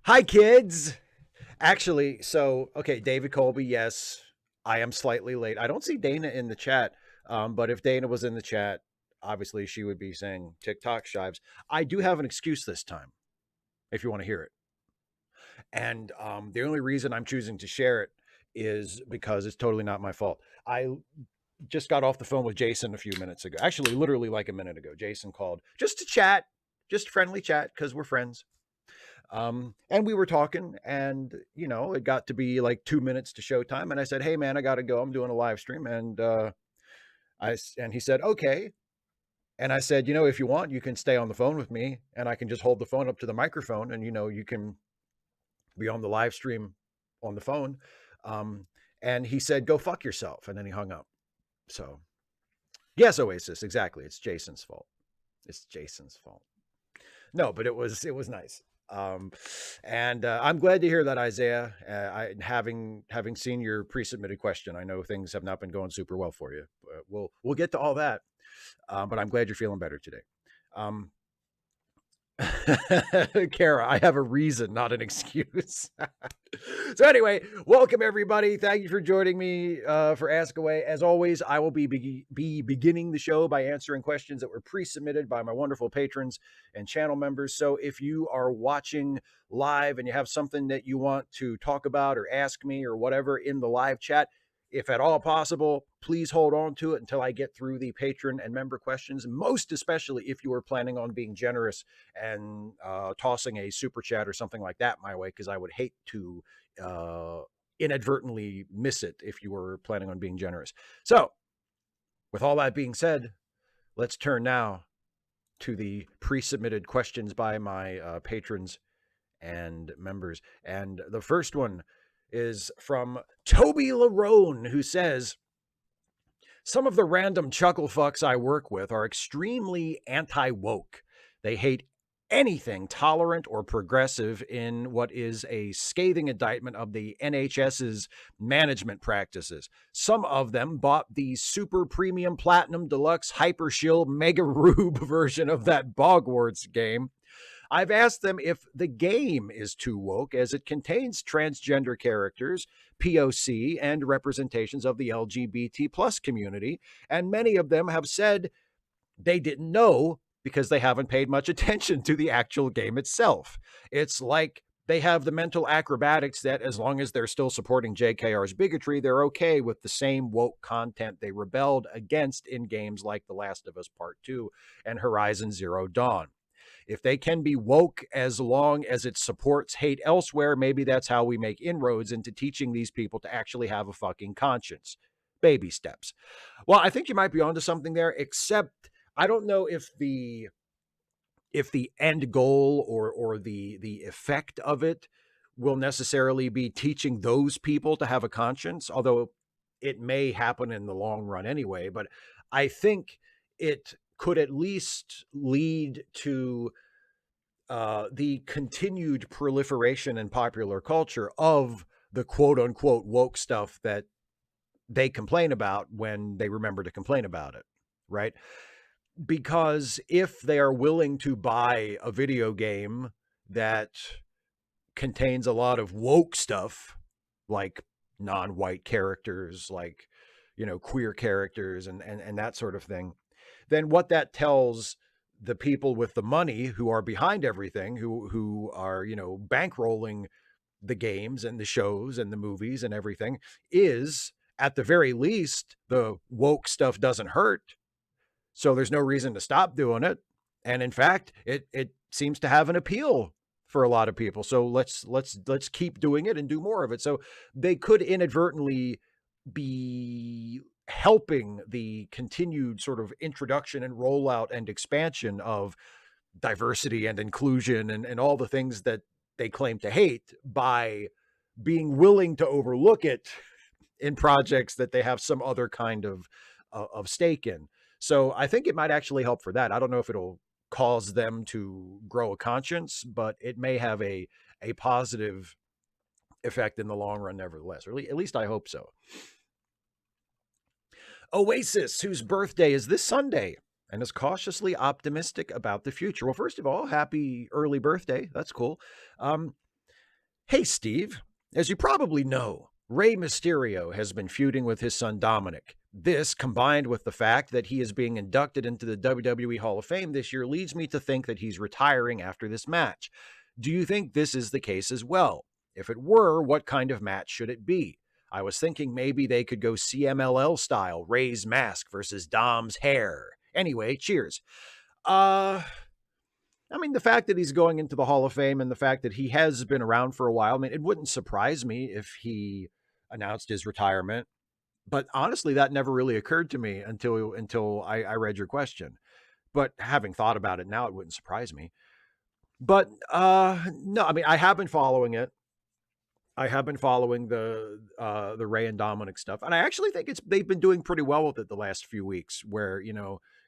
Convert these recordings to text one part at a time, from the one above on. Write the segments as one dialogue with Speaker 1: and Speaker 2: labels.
Speaker 1: Hi, kids. Actually, okay, David Colby, yes, I am slightly late. I don't see Dana in the chat, but if Dana was in the chat, obviously she would be saying TikTok Shives. I do have an excuse this time, if you want to hear it. And the only reason I'm choosing to share it is because it's totally not my fault. I just got off the phone with Jason a few minutes ago. Actually, literally like a minute ago. Jason called just to chat, just friendly chat because we're friends. And we were talking, and it got to be like 2 minutes to showtime, and I said, "Hey, man, I got to go. I'm doing a live stream." And he said, "Okay." And I said, "If you want, you can stay on the phone with me, and I can just hold the phone up to the microphone, and you can be on the live stream on the phone." Um, and he said, "Go fuck yourself," and then he hung up. So yes, Oasis, exactly. It's Jason's fault. It's Jason's fault. No, but it was nice. Um, and I'm glad to hear that, Isaiah. Having seen your pre-submitted question, I know things have not been going super well for you. But we'll get to all that. But I'm glad you're feeling better today. Um, Kara, I have a reason, not an excuse. So anyway, welcome everybody. Thank you for joining me for Ask Away. As always, I will be beginning the show by answering questions that were pre-submitted by my wonderful patrons and channel members. So if you are watching live and you have something that you want to talk about or ask me or whatever in the live chat, if at all possible, please hold on to it until I get through the patron and member questions, most especially if you are planning on being generous and tossing a super chat or something like that my way, because I would hate to inadvertently miss it if you were planning on being generous. So, with all that being said, let's turn now to the pre-submitted questions by my patrons and members. And the first one is from Toby Larone, who says, "Some of the random chuckle fucks I work with are extremely anti-woke. They hate anything tolerant or progressive in what is a scathing indictment of the NHS's management practices. Some of them bought the super premium platinum deluxe hyper shield mega rube version of that Bogwarts game. I've asked them if the game is too woke, as it contains transgender characters, POC, and representations of the LGBT plus community, and many of them have said they didn't know because they haven't paid much attention to the actual game itself. It's like they have the mental acrobatics that as long as they're still supporting JKR's bigotry, they're okay with the same woke content they rebelled against in games like The Last of Us Part 2 and Horizon Zero Dawn. If they can be woke as long as it supports hate elsewhere, maybe that's how we make inroads into teaching these people to actually have a fucking conscience. Baby steps." Well, I think you might be onto something there, except I don't know if the end goal or the effect of it will necessarily be teaching those people to have a conscience, although it may happen in the long run anyway. But I think it could at least lead to the continued proliferation in popular culture of the quote unquote woke stuff that they complain about when they remember to complain about it, right? Because if they are willing to buy a video game that contains a lot of woke stuff, like non-white characters, like, queer characters and that sort of thing, then what that tells the people with the money who are behind everything, who are, bankrolling the games and the shows and the movies and everything, is at the very least, the woke stuff doesn't hurt. So there's no reason to stop doing it. And in fact, it seems to have an appeal for a lot of people. So let's keep doing it and do more of it. So they could inadvertently be helping the continued sort of introduction and rollout and expansion of diversity and inclusion and all the things that they claim to hate by being willing to overlook it in projects that they have some other kind of stake in. So I think it might actually help for that. I don't know if it'll cause them to grow a conscience, but it may have a positive effect in the long run, nevertheless, or at least I hope so. Oasis, whose birthday is this Sunday and is cautiously optimistic about the future. Well, first of all, happy early birthday. That's cool. Hey, Steve. As you probably know, Rey Mysterio has been feuding with his son Dominic. This, combined with the fact that he is being inducted into the WWE Hall of Fame this year, leads me to think that he's retiring after this match. Do you think this is the case as well? If it were, what kind of match should it be? I was thinking maybe they could go CMLL style, Rey's mask versus Dom's hair. Anyway, cheers. Uh, I mean, the fact that he's going into the Hall of Fame and the fact that he has been around for a while, I mean, it wouldn't surprise me if he announced his retirement. But honestly, that never really occurred to me until I read your question. But having thought about it now, it wouldn't surprise me. But no, I mean, I have been following it. I have been following the Ray and Dominic stuff, and I actually think they've been doing pretty well with it the last few weeks. Where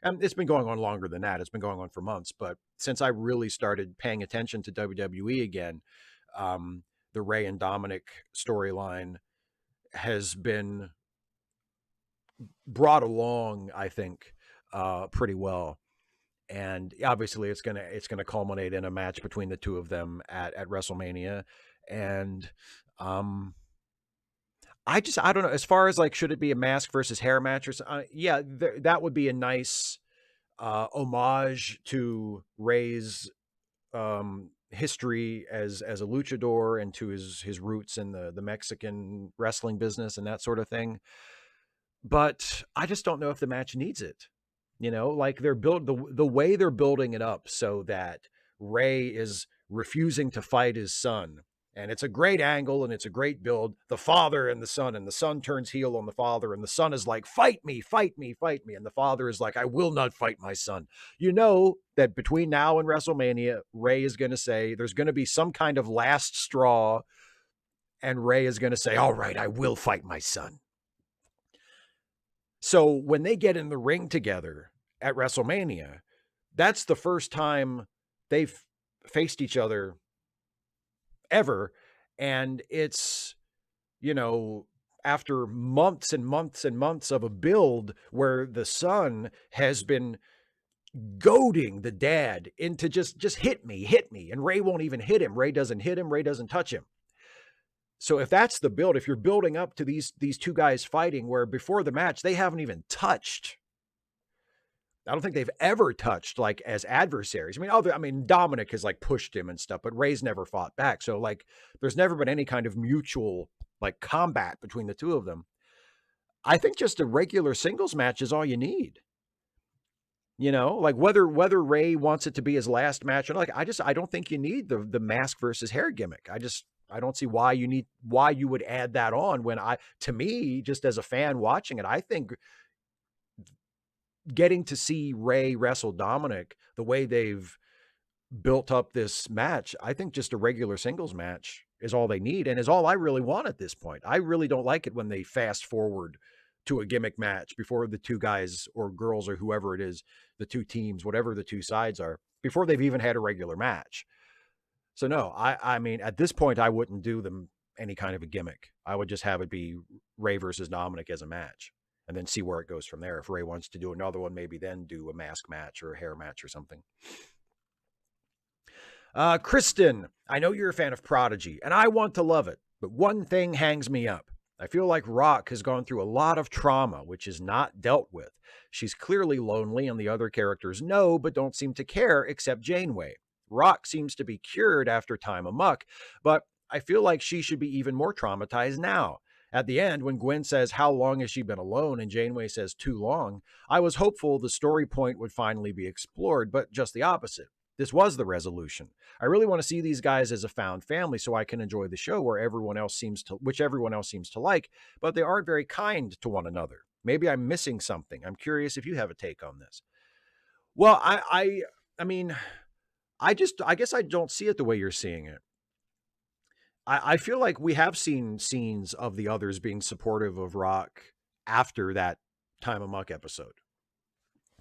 Speaker 1: and it's been going on longer than that. It's been going on for months, but since I really started paying attention to WWE again, the Ray and Dominic storyline has been brought along, I think, pretty well. And obviously, it's gonna culminate in a match between the two of them at WrestleMania, and I don't know, as far as like should it be a mask versus hair match or yeah, that would be a nice homage to Ray's history as a luchador and to his roots in the Mexican wrestling business and that sort of thing. But I just don't know if the match needs it. Like they're built the way they're building it up so that Ray is refusing to fight his son. And it's a great angle and it's a great build. The father and the son turns heel on the father, and the son is like, fight me, fight me, fight me. And the father is like, I will not fight my son. You know that between now and WrestleMania, Ray is going to say there's going to be some kind of last straw, and Ray is going to say, all right, I will fight my son. So when they get in the ring together at WrestleMania, that's the first time they've faced each other ever. And it's, after months and months and months of a build where the son has been goading the dad into just hit me. And Ray won't even hit him. Ray doesn't hit him. Ray doesn't touch him. So if that's the build, if you're building up to these two guys fighting where before the match, they haven't even touched. I don't think they've ever touched like as adversaries. I mean, Dominic has like pushed him and stuff, but Ray's never fought back. So like there's never been any kind of mutual like combat between the two of them. I think just a regular singles match is all you need. Like whether Ray wants it to be his last match or like I don't think you need the mask versus hair gimmick. I don't see why you would add that on when to me, just as a fan watching it, I think getting to see Ray wrestle Dominic the way they've built up this match, I think just a regular singles match is all they need and is all I really want at this point. I really don't like it when they fast forward to a gimmick match before the two guys or girls or whoever it is, the two teams, whatever the two sides are, before they've even had a regular match. So no, I mean, at this point, I wouldn't do them any kind of a gimmick. I would just have it be Ray versus Dominic as a match and then see where it goes from there. If Ray wants to do another one, maybe then do a mask match or a hair match or something. Kristen, I know you're a fan of Prodigy, and I want to love it, but one thing hangs me up. I feel like Rock has gone through a lot of trauma, which is not dealt with. She's clearly lonely, and the other characters know, but don't seem to care, except Janeway. Rock seems to be cured after Time Amok, but I feel like she should be even more traumatized now. At the end, when Gwen says, how long has she been alone? And Janeway says, too long, I was hopeful the story point would finally be explored, but just the opposite. This was the resolution. I really want to see these guys as a found family so I can enjoy the show which everyone else seems to like, but they aren't very kind to one another. Maybe I'm missing something. I'm curious if you have a take on this. Well, I mean, I guess I don't see it the way you're seeing it. I feel like we have seen scenes of the others being supportive of Rock after that Time Amok episode.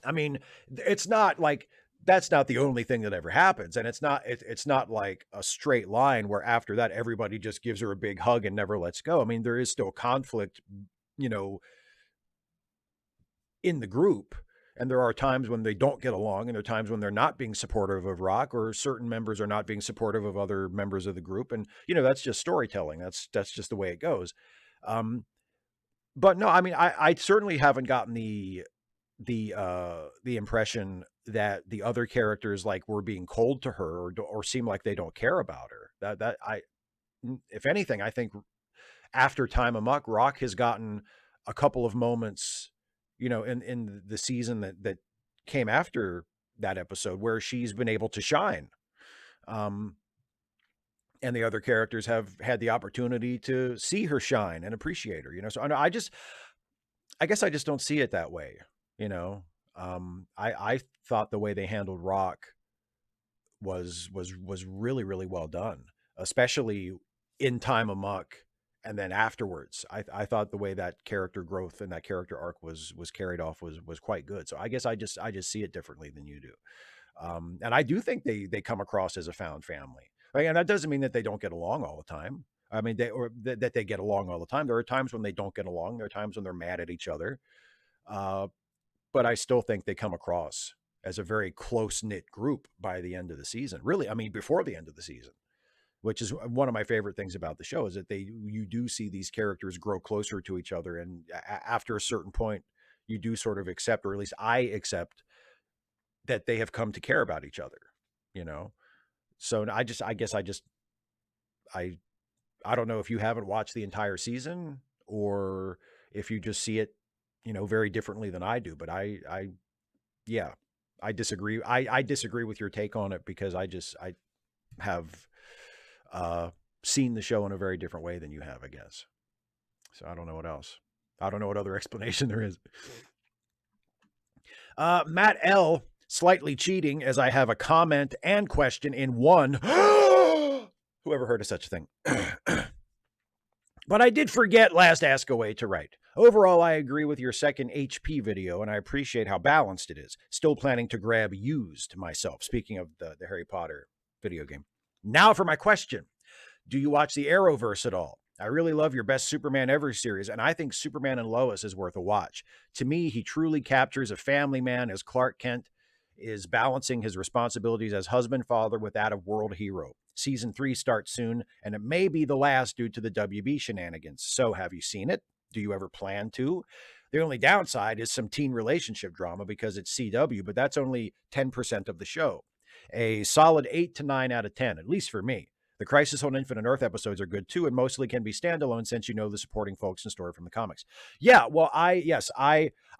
Speaker 1: I mean, it's not like that's not the only thing that ever happens. And it's not like a straight line where after that, everybody just gives her a big hug and never lets go. I mean, there is still conflict, in the group. And there are times when they don't get along, and there are times when they're not being supportive of Rock, or certain members are not being supportive of other members of the group. And that's just storytelling. That's just the way it goes. Um, but no, I mean, I certainly haven't gotten the impression that the other characters like were being cold to her, or seem like they don't care about her. That I If anything, I think after Time Amok, Rock has gotten a couple of moments, in the season that came after that episode, where she's been able to shine. Um, and the other characters have had the opportunity to see her shine and appreciate her. So I guess I just don't see it that way. You know, I thought the way they handled Rock was really, really well done, especially in Time Amok, and then afterwards. I thought the way that character growth and that character arc was carried off was quite good. So I guess I just see it differently than you do. And I do think they come across as a found family. Right? And that doesn't mean that they don't get along all the time. I mean, that they get along all the time. There are times when they don't get along. There are times when they're mad at each other. Uh, but I still think they come across as a very close knit group by the end of the season. Really, I mean, before the end of the season, which is one of my favorite things about the show, is that you do see these characters grow closer to each other, and after a certain point, you do sort of accept, or at least I accept, that they have come to care about each other. You know, so I guess I I don't know if you haven't watched the entire season, or if you just see it, very differently than I do. But yeah, I disagree. I disagree with your take on it, because I have uh, seen the show in a very different way than you have, I guess. So I don't know what else. I don't know what other explanation there is. Matt L, slightly cheating, as I have a comment and question in one. Whoever heard of such a thing? But I did forget last Ask Away to write. Overall, I agree with your second HP video, and I appreciate how balanced it is. Still planning to grab Used myself, speaking of the Harry Potter video game. Now for my question. Do you watch the Arrowverse at all? I really love your Best Superman Ever series, and I think Superman and Lois is worth a watch. To me, he truly captures a family man as Clark Kent is balancing his responsibilities as husband, father with that of world hero. Season 3 starts soon, and it may be the last due to the WB shenanigans. So have you seen it? Do you ever plan to? The only downside is some teen relationship drama because it's CW, but that's only 10% of the show. A solid 8 to 9 out of 10, at least for me. The Crisis on Infinite Earth episodes are good too, and mostly can be standalone since you know the supporting folks and story from the comics. Yeah, well, I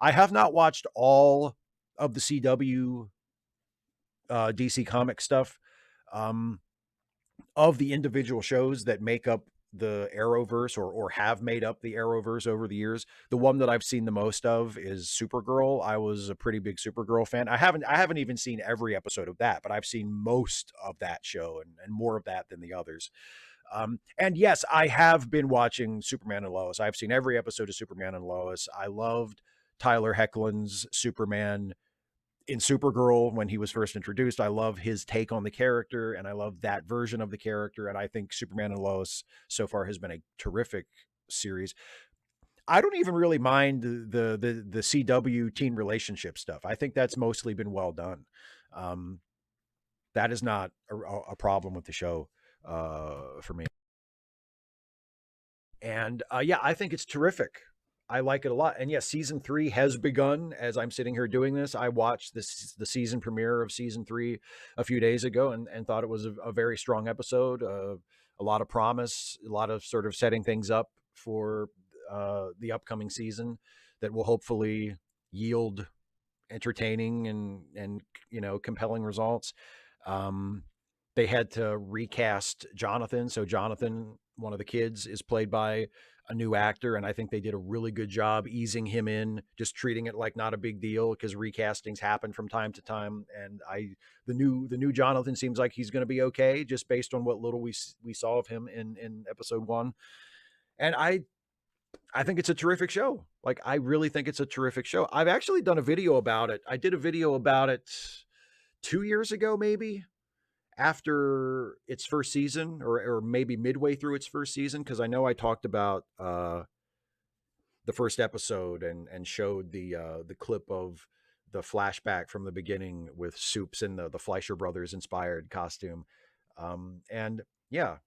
Speaker 1: have not watched all of the CW DC comic stuff. Of the individual shows that make up the Arrowverse, or have made up the Arrowverse over the years, the one that I've seen the most of is Supergirl. I was a pretty big Supergirl fan. I haven't even seen every episode of that, but I've seen most of that show, and more of that than the others. And yes, I have been watching Superman and Lois. I've seen every episode of Superman and Lois. I loved Tyler Hoechlin's Superman in Supergirl when he was first introduced. I love his take on the character, and I love that version of the character. And I think Superman and Lois so far has been a terrific series. I don't even really mind the CW teen relationship stuff. I think that's mostly been well done. That is not a problem with the show for me. And yeah, I think it's terrific. I like it a lot. And yes, season 3 has begun as I'm sitting here doing this. I watched the season premiere of season 3 a few days ago, and thought it was a very strong episode. A lot of promise, a lot of sort of setting things up for the upcoming season that will hopefully yield entertaining and compelling results. They had to recast Jonathan. So Jonathan, one of the kids, is played by a new actor, and I think they did a really good job easing him in, just treating it like not a big deal, because recastings happen from time to time. And the new Jonathan seems like he's going to be okay, just based on what little we saw of him in episode 1. And I think it's a terrific show. Like, I really think it's a terrific show. I've actually done a video about it. I did a video about it 2 years ago, maybe, after its first season, or maybe midway through its first season, because I know I talked about the first episode, and showed the clip of the flashback from the beginning with Soups in the Fleischer Brothers inspired costume. And yeah,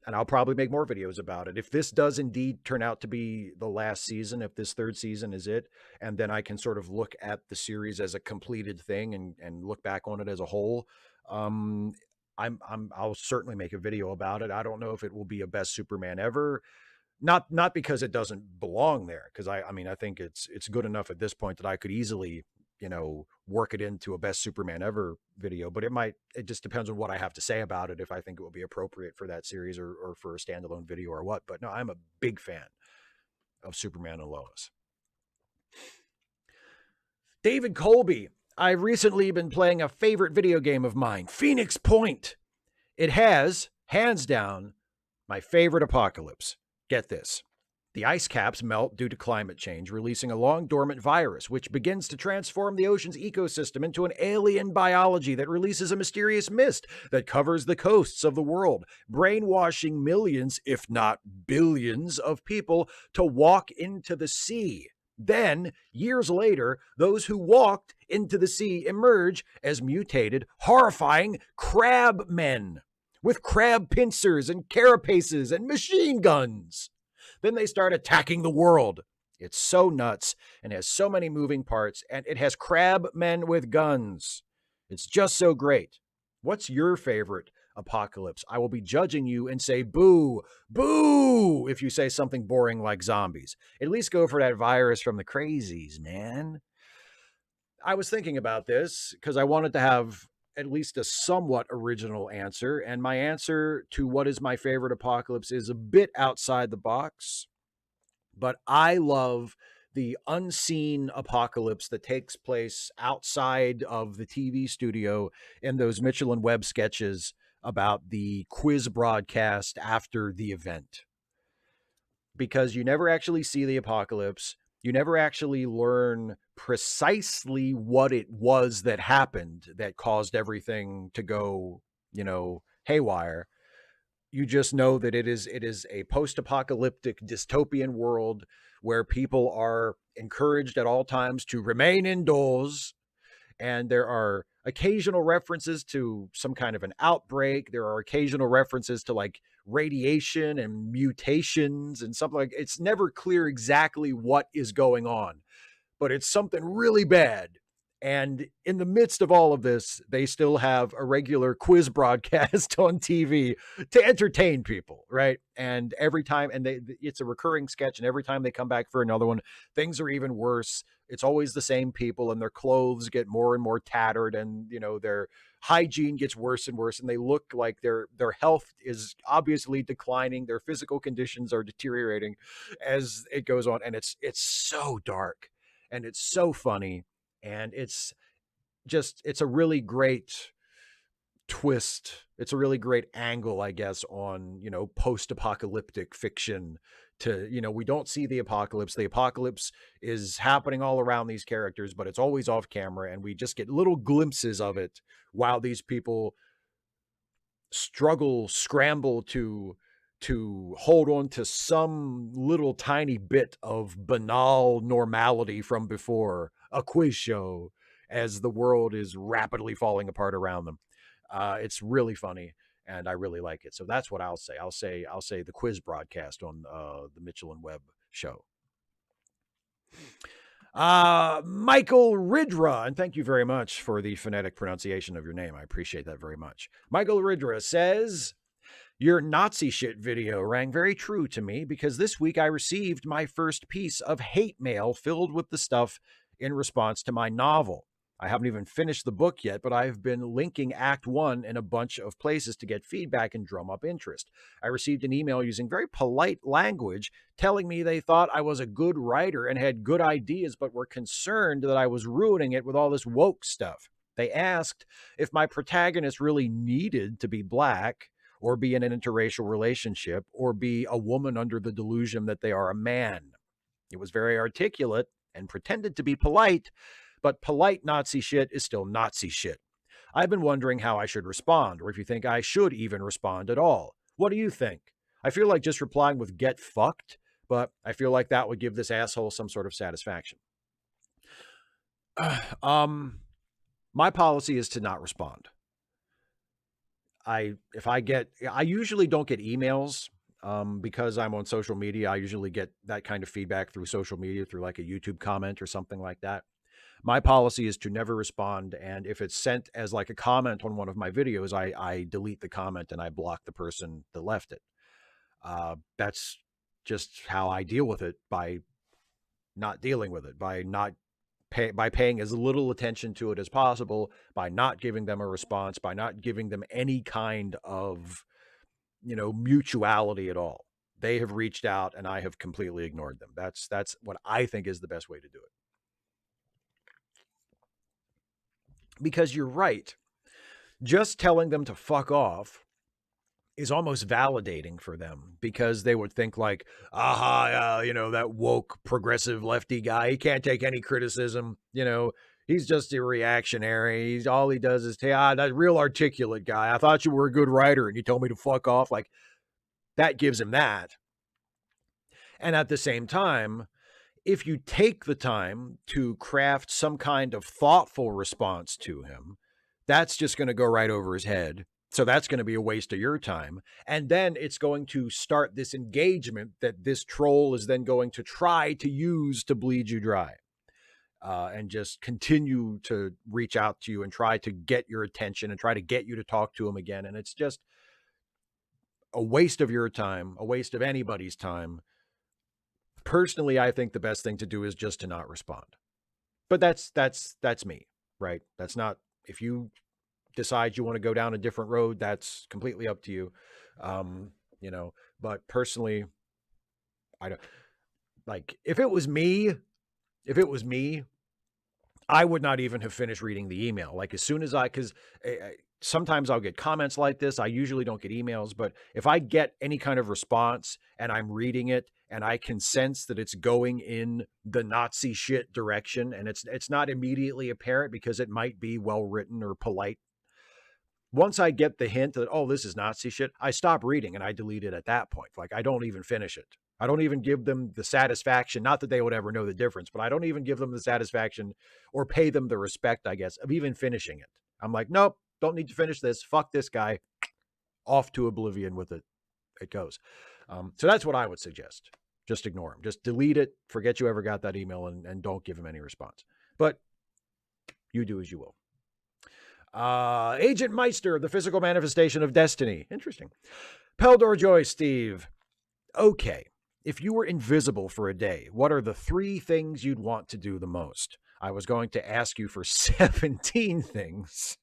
Speaker 1: and I'll probably make more videos about it. If this does indeed turn out to be the last season, if this third season is it, and then I can sort of look at the series as a completed thing and look back on it as a whole, um, I'll certainly make a video about it. I don't know if it will be a best Superman ever. Not because it doesn't belong there, because I mean I think it's good enough at this point that I could easily, work it into a best Superman ever video, but it just depends on what I have to say about it, if I think it will be appropriate for that series or for a standalone video or what. But no, I'm a big fan of Superman and Lois. David Colby, I've recently been playing a favorite video game of mine, Phoenix Point. It has, hands down, my favorite apocalypse. Get this. The ice caps melt due to climate change, releasing a long dormant virus, which begins to transform the ocean's ecosystem into an alien biology that releases a mysterious mist that covers the coasts of the world, brainwashing millions, if not billions, of people to walk into the sea. Then, years later, those who walked into the sea emerge as mutated, horrifying crab men with crab pincers and carapaces and machine guns. Then they start attacking the world. It's so nuts and has so many moving parts, and it has crab men with guns. It's just so great. What's your favorite apocalypse? I will be judging you and say boo, boo, if you say something boring like zombies. At least go for that virus from the crazies, man. I was thinking about this because I wanted to have at least a somewhat original answer. And my answer to what is my favorite apocalypse is a bit outside the box. But I love the unseen apocalypse that takes place outside of the TV studio in those Mitchell and Webb sketches about the quiz broadcast after the event. Because you never actually see the apocalypse. You never actually learn precisely what it was that happened that caused everything to go, haywire. You just know that it is a post-apocalyptic dystopian world where people are encouraged at all times to remain indoors. And there are occasional references to some kind of an outbreak. There are occasional references to like radiation and mutations and something like it's never clear exactly what is going on, but it's something really bad. And in the midst of all of this, they still have a regular quiz broadcast on TV to entertain people, right? And every time, it's a recurring sketch, and every time they come back for another one, things are even worse. It's always the same people, and their clothes get more and more tattered, and their hygiene gets worse and worse, and they look like their health is obviously declining. Their physical conditions are deteriorating as it goes on, and it's so dark, and it's so funny. And it's a really great twist. It's a really great angle, I guess, on, post-apocalyptic fiction to, we don't see the apocalypse. The apocalypse is happening all around these characters, but it's always off camera. And we just get little glimpses of it while these people scramble to hold on to some little tiny bit of banal normality from before a quiz show as the world is rapidly falling apart around them. It's really funny, and I really like it. So that's what I'll say. I'll say the quiz broadcast on the Mitchell and Webb show. Michael Ridra, and thank you very much for the phonetic pronunciation of your name. I appreciate that very much. Michael Ridra says, your Nazi shit video rang very true to me because this week I received my first piece of hate mail filled with the stuff in response to my novel. I haven't even finished the book yet, but I've been linking Act 1 in a bunch of places to get feedback and drum up interest. I received an email using very polite language telling me they thought I was a good writer and had good ideas, but were concerned that I was ruining it with all this woke stuff. They asked if my protagonist really needed to be black, or be in an interracial relationship, or be a woman under the delusion that they are a man. It was very articulate and pretended to be polite, but polite Nazi shit is still Nazi shit. I've been wondering how I should respond, or if you think I should even respond at all. What do you think? I feel like just replying with get fucked, but I feel like that would give this asshole some sort of satisfaction. um, my policy is to not respond. I usually don't get emails because I'm on social media. I usually get that kind of feedback through social media, through like a YouTube comment or something like that. My policy is to never respond. And if it's sent as like a comment on one of my videos, I delete the comment and I block the person that left it. That's just how I deal with it, by not dealing with it, by not by paying as little attention to it as possible, by not giving them a response, by not giving them any kind of, mutuality at all. They have reached out and I have completely ignored them. That's what I think is the best way to do it. Because you're right. Just telling them to fuck off is almost validating for them, because they would think like, aha, that woke progressive lefty guy, he can't take any criticism. He's just a reactionary. All he does is, that real articulate guy. I thought you were a good writer and you told me to fuck off. Like, that gives him that. And at the same time, if you take the time to craft some kind of thoughtful response to him, that's just going to go right over his head. So that's going to be a waste of your time. And then it's going to start this engagement that this troll is then going to try to use to bleed you dry, and just continue to reach out to you and try to get your attention and try to get you to talk to him again. And it's just a waste of your time, a waste of anybody's time. Personally, I think the best thing to do is just to not respond. But that's me, right? That's not, if you decide you want to go down a different road, that's completely up to you. But personally, I don't, like, if it was me, I would not even have finished reading the email. Like, as soon as because sometimes I'll get comments like this. I usually don't get emails, but if I get any kind of response and I'm reading it and I can sense that it's going in the Nazi shit direction, and it's not immediately apparent because it might be well written or polite. Once I get the hint that, oh, this is Nazi shit, I stop reading and I delete it at that point. Like, I don't even finish it. I don't even give them the satisfaction, not that they would ever know the difference, but I don't even give them the satisfaction or pay them the respect, I guess, of even finishing it. I'm like, nope, don't need to finish this. Fuck this guy. Off to oblivion with it. It goes. So that's what I would suggest. Just ignore him. Just delete it. Forget you ever got that email, and don't give him any response. But you do as you will. Agent Meister, the physical manifestation of destiny. Interesting. Peldor Joy, Steve. Okay. If you were invisible for a day, what are the 3 things you'd want to do the most? I was going to ask you for 17 things,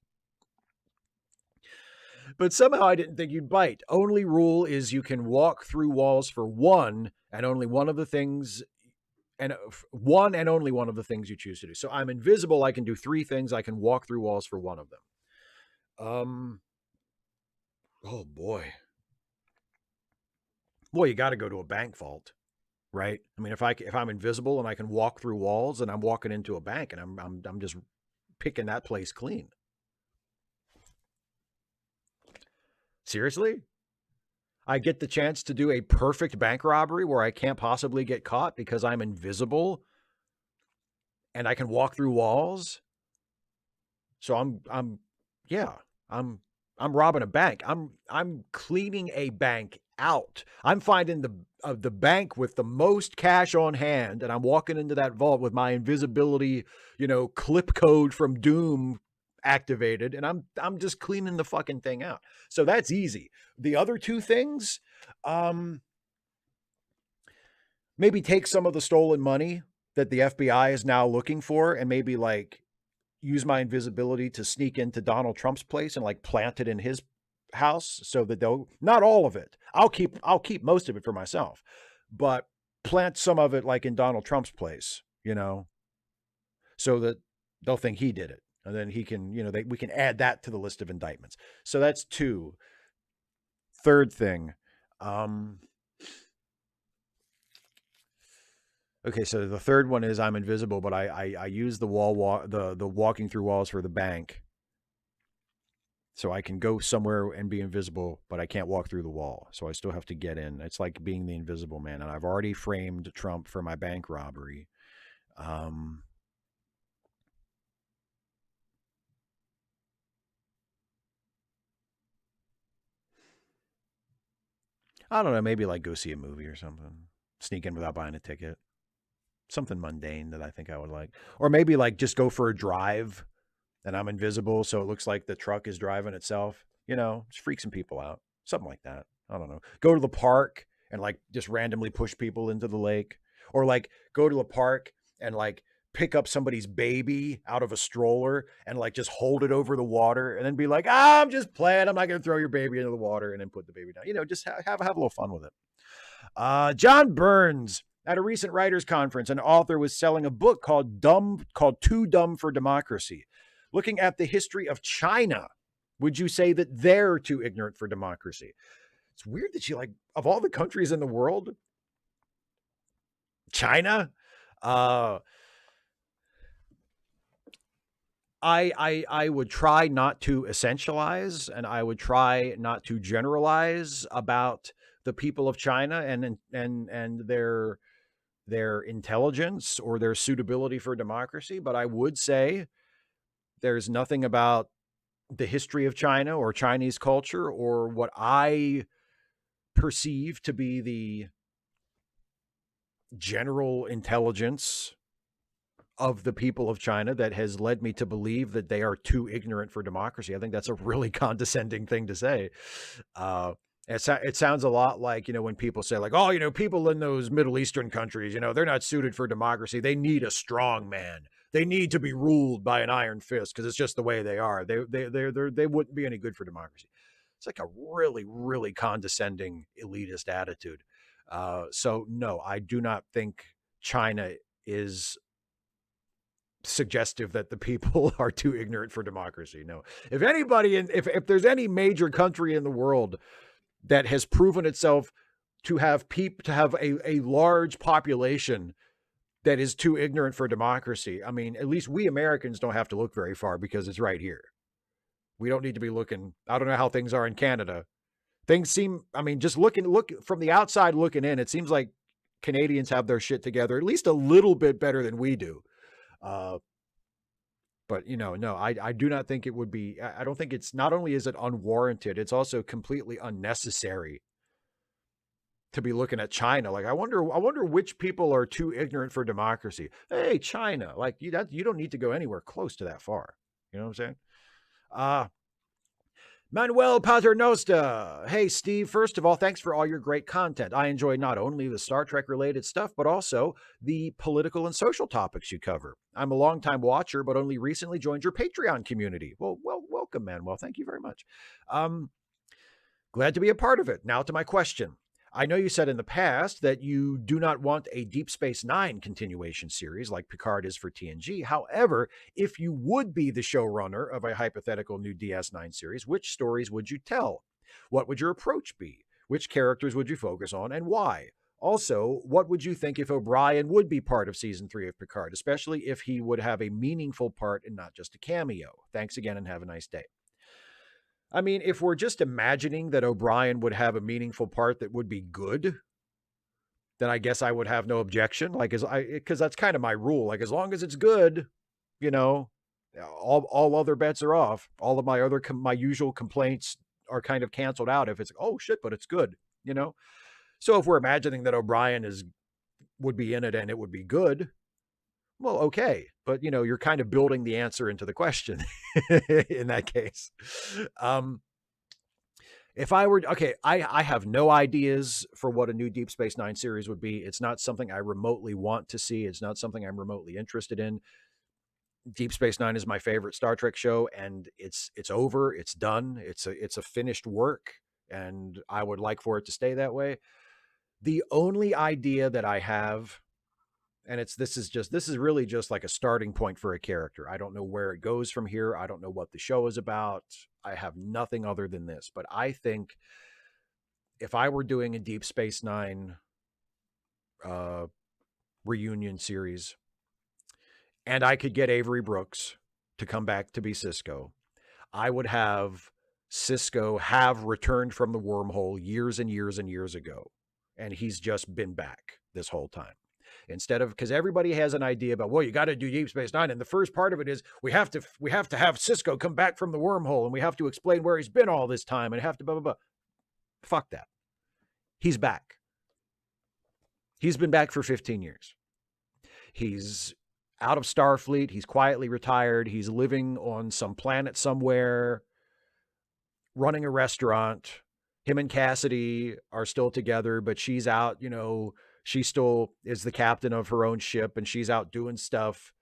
Speaker 1: but somehow I didn't think you'd bite. Only rule is you can walk through walls for one, and only one of the things, and only one of the things you choose to do. So I'm invisible. I can do 3 things. I can walk through walls for one of them. Oh boy. Well, you got to go to a bank vault, right? I mean, if I'm invisible and I can walk through walls, and I'm walking into a bank and I'm just picking that place clean. Seriously? I get the chance to do a perfect bank robbery where I can't possibly get caught because I'm invisible and I can walk through walls. So I'm robbing a bank. I'm cleaning a bank out. I'm finding the bank with the most cash on hand, and I'm walking into that vault with my invisibility, clip code from Doom activated, and I'm just cleaning the fucking thing out. So that's easy. The other 2 things, maybe take some of the stolen money that the FBI is now looking for, and maybe like use my invisibility to sneak into Donald Trump's place and like plant it in his house, so that they'll, not all of it. I'll keep most of it for myself, but plant some of it like in Donald Trump's place, so that they'll think he did it. And then he can, we can add that to the list of indictments. So that's 2. Third thing. Okay, so the third one is I'm invisible, but I use the the walking through walls for the bank. So I can go somewhere and be invisible, but I can't walk through the wall. So I still have to get in. It's like being the invisible man. And I've already framed Trump for my bank robbery. I don't know, maybe like go see a movie or something. Sneak in without buying a ticket. Something mundane that I think I would like. Or maybe like just go for a drive and I'm invisible so it looks like the truck is driving itself. You know, just freak some people out. Something like that. I don't know. Go to the park and like just randomly push people into the lake. Or like go to the park and like pick up somebody's baby out of a stroller and like just hold it over the water and then be like, I'm just playing. I'm not going to throw your baby into the water and then put the baby down. You know, just have a little fun with it. John Burns, at a recent writers' conference, an author was selling a book called Too Dumb for Democracy, looking at the history of China. Would you say that they're too ignorant for democracy? It's weird that you like, of all the countries in the world, China. I would try not to essentialize, and I would try not to generalize about the people of China and their intelligence or their suitability for democracy. But I would say there's nothing about the history of China or Chinese culture or what I perceive to be the general intelligence of the people of China that has led me to believe that they are too ignorant for democracy. I think that's a really condescending thing to say. It sounds a lot like, you know, when people say like, oh, you know, people in those Middle Eastern countries, you know, they're not suited for democracy. They need a strong man. They need to be ruled by an iron fist because it's just the way they are. They wouldn't be any good for democracy. It's like a really, really condescending elitist attitude. So no, I do not think China is suggestive that the people are too ignorant for democracy. No, if anybody, if there's any major country in the world that has proven itself to have a large population that is too ignorant for democracy, I mean, at least we Americans don't have to look very far because it's right here. We don't need to be looking. I don't know how things are in Canada. Things seem, I mean, just look from the outside looking in, it seems like Canadians have their shit together at least a little bit better than we do. But you know, no, I do not think it would be, I don't think it's, not only is it unwarranted, it's also completely unnecessary to be looking at China. Like, I wonder which people are too ignorant for democracy. Hey, China, like you don't need to go anywhere close to that far. You know what I'm saying? Manuel Paternosta. Hey, Steve, first of all, thanks for all your great content. I enjoy not only the Star Trek related stuff, but also the political and social topics you cover. I'm a longtime watcher, but only recently joined your Patreon community. Well, welcome, Manuel. Thank you very much. Glad to be a part of it. Now to my question. I know you said in the past that you do not want a Deep Space Nine continuation series like Picard is for TNG. However, if you would be the showrunner of a hypothetical new DS9 series, which stories would you tell? What would your approach be? Which characters would you focus on and why? Also, what would you think if O'Brien would be part of season 3 of Picard, especially if he would have a meaningful part and not just a cameo? Thanks again and have a nice day. I mean, if we're just imagining that O'Brien would have a meaningful part that would be good, then I guess I would have no objection. Like, because that's kind of my rule. Like, as long as it's good, you know, all other bets are off. All of my usual complaints are kind of canceled out if it's, oh shit, but it's good, you know. So if we're imagining that O'Brien would be in it and it would be good, well, okay. But, you know, you're kind of building the answer into the question in that case. If I were, okay, I have no ideas for what a new Deep Space Nine series would be. It's not something I remotely want to see. It's not something I'm remotely interested in. Deep Space Nine is my favorite Star Trek show, and it's over. It's done. It's a finished work, and I would like for it to stay that way. The only idea that I have, and this is really just like a starting point for a character. I don't know where it goes from here. I don't know what the show is about. I have nothing other than this. But I think if I were doing a Deep Space Nine reunion series and I could get Avery Brooks to come back to be Cisco, I would have Cisco have returned from the wormhole years and years and years ago. And he's just been back this whole time. Instead of, because everybody has an idea about, well, you got to do Deep Space Nine, and the first part of it is we have to have Cisco come back from the wormhole, and we have to explain where he's been all this time, and have to blah blah blah. Fuck that. He's back. He's been back for 15 years. He's out of Starfleet. He's quietly retired. He's living on some planet somewhere, running a restaurant. Him and Cassidy are still together, but she's out, she still is the captain of her own ship and she's out doing stuff.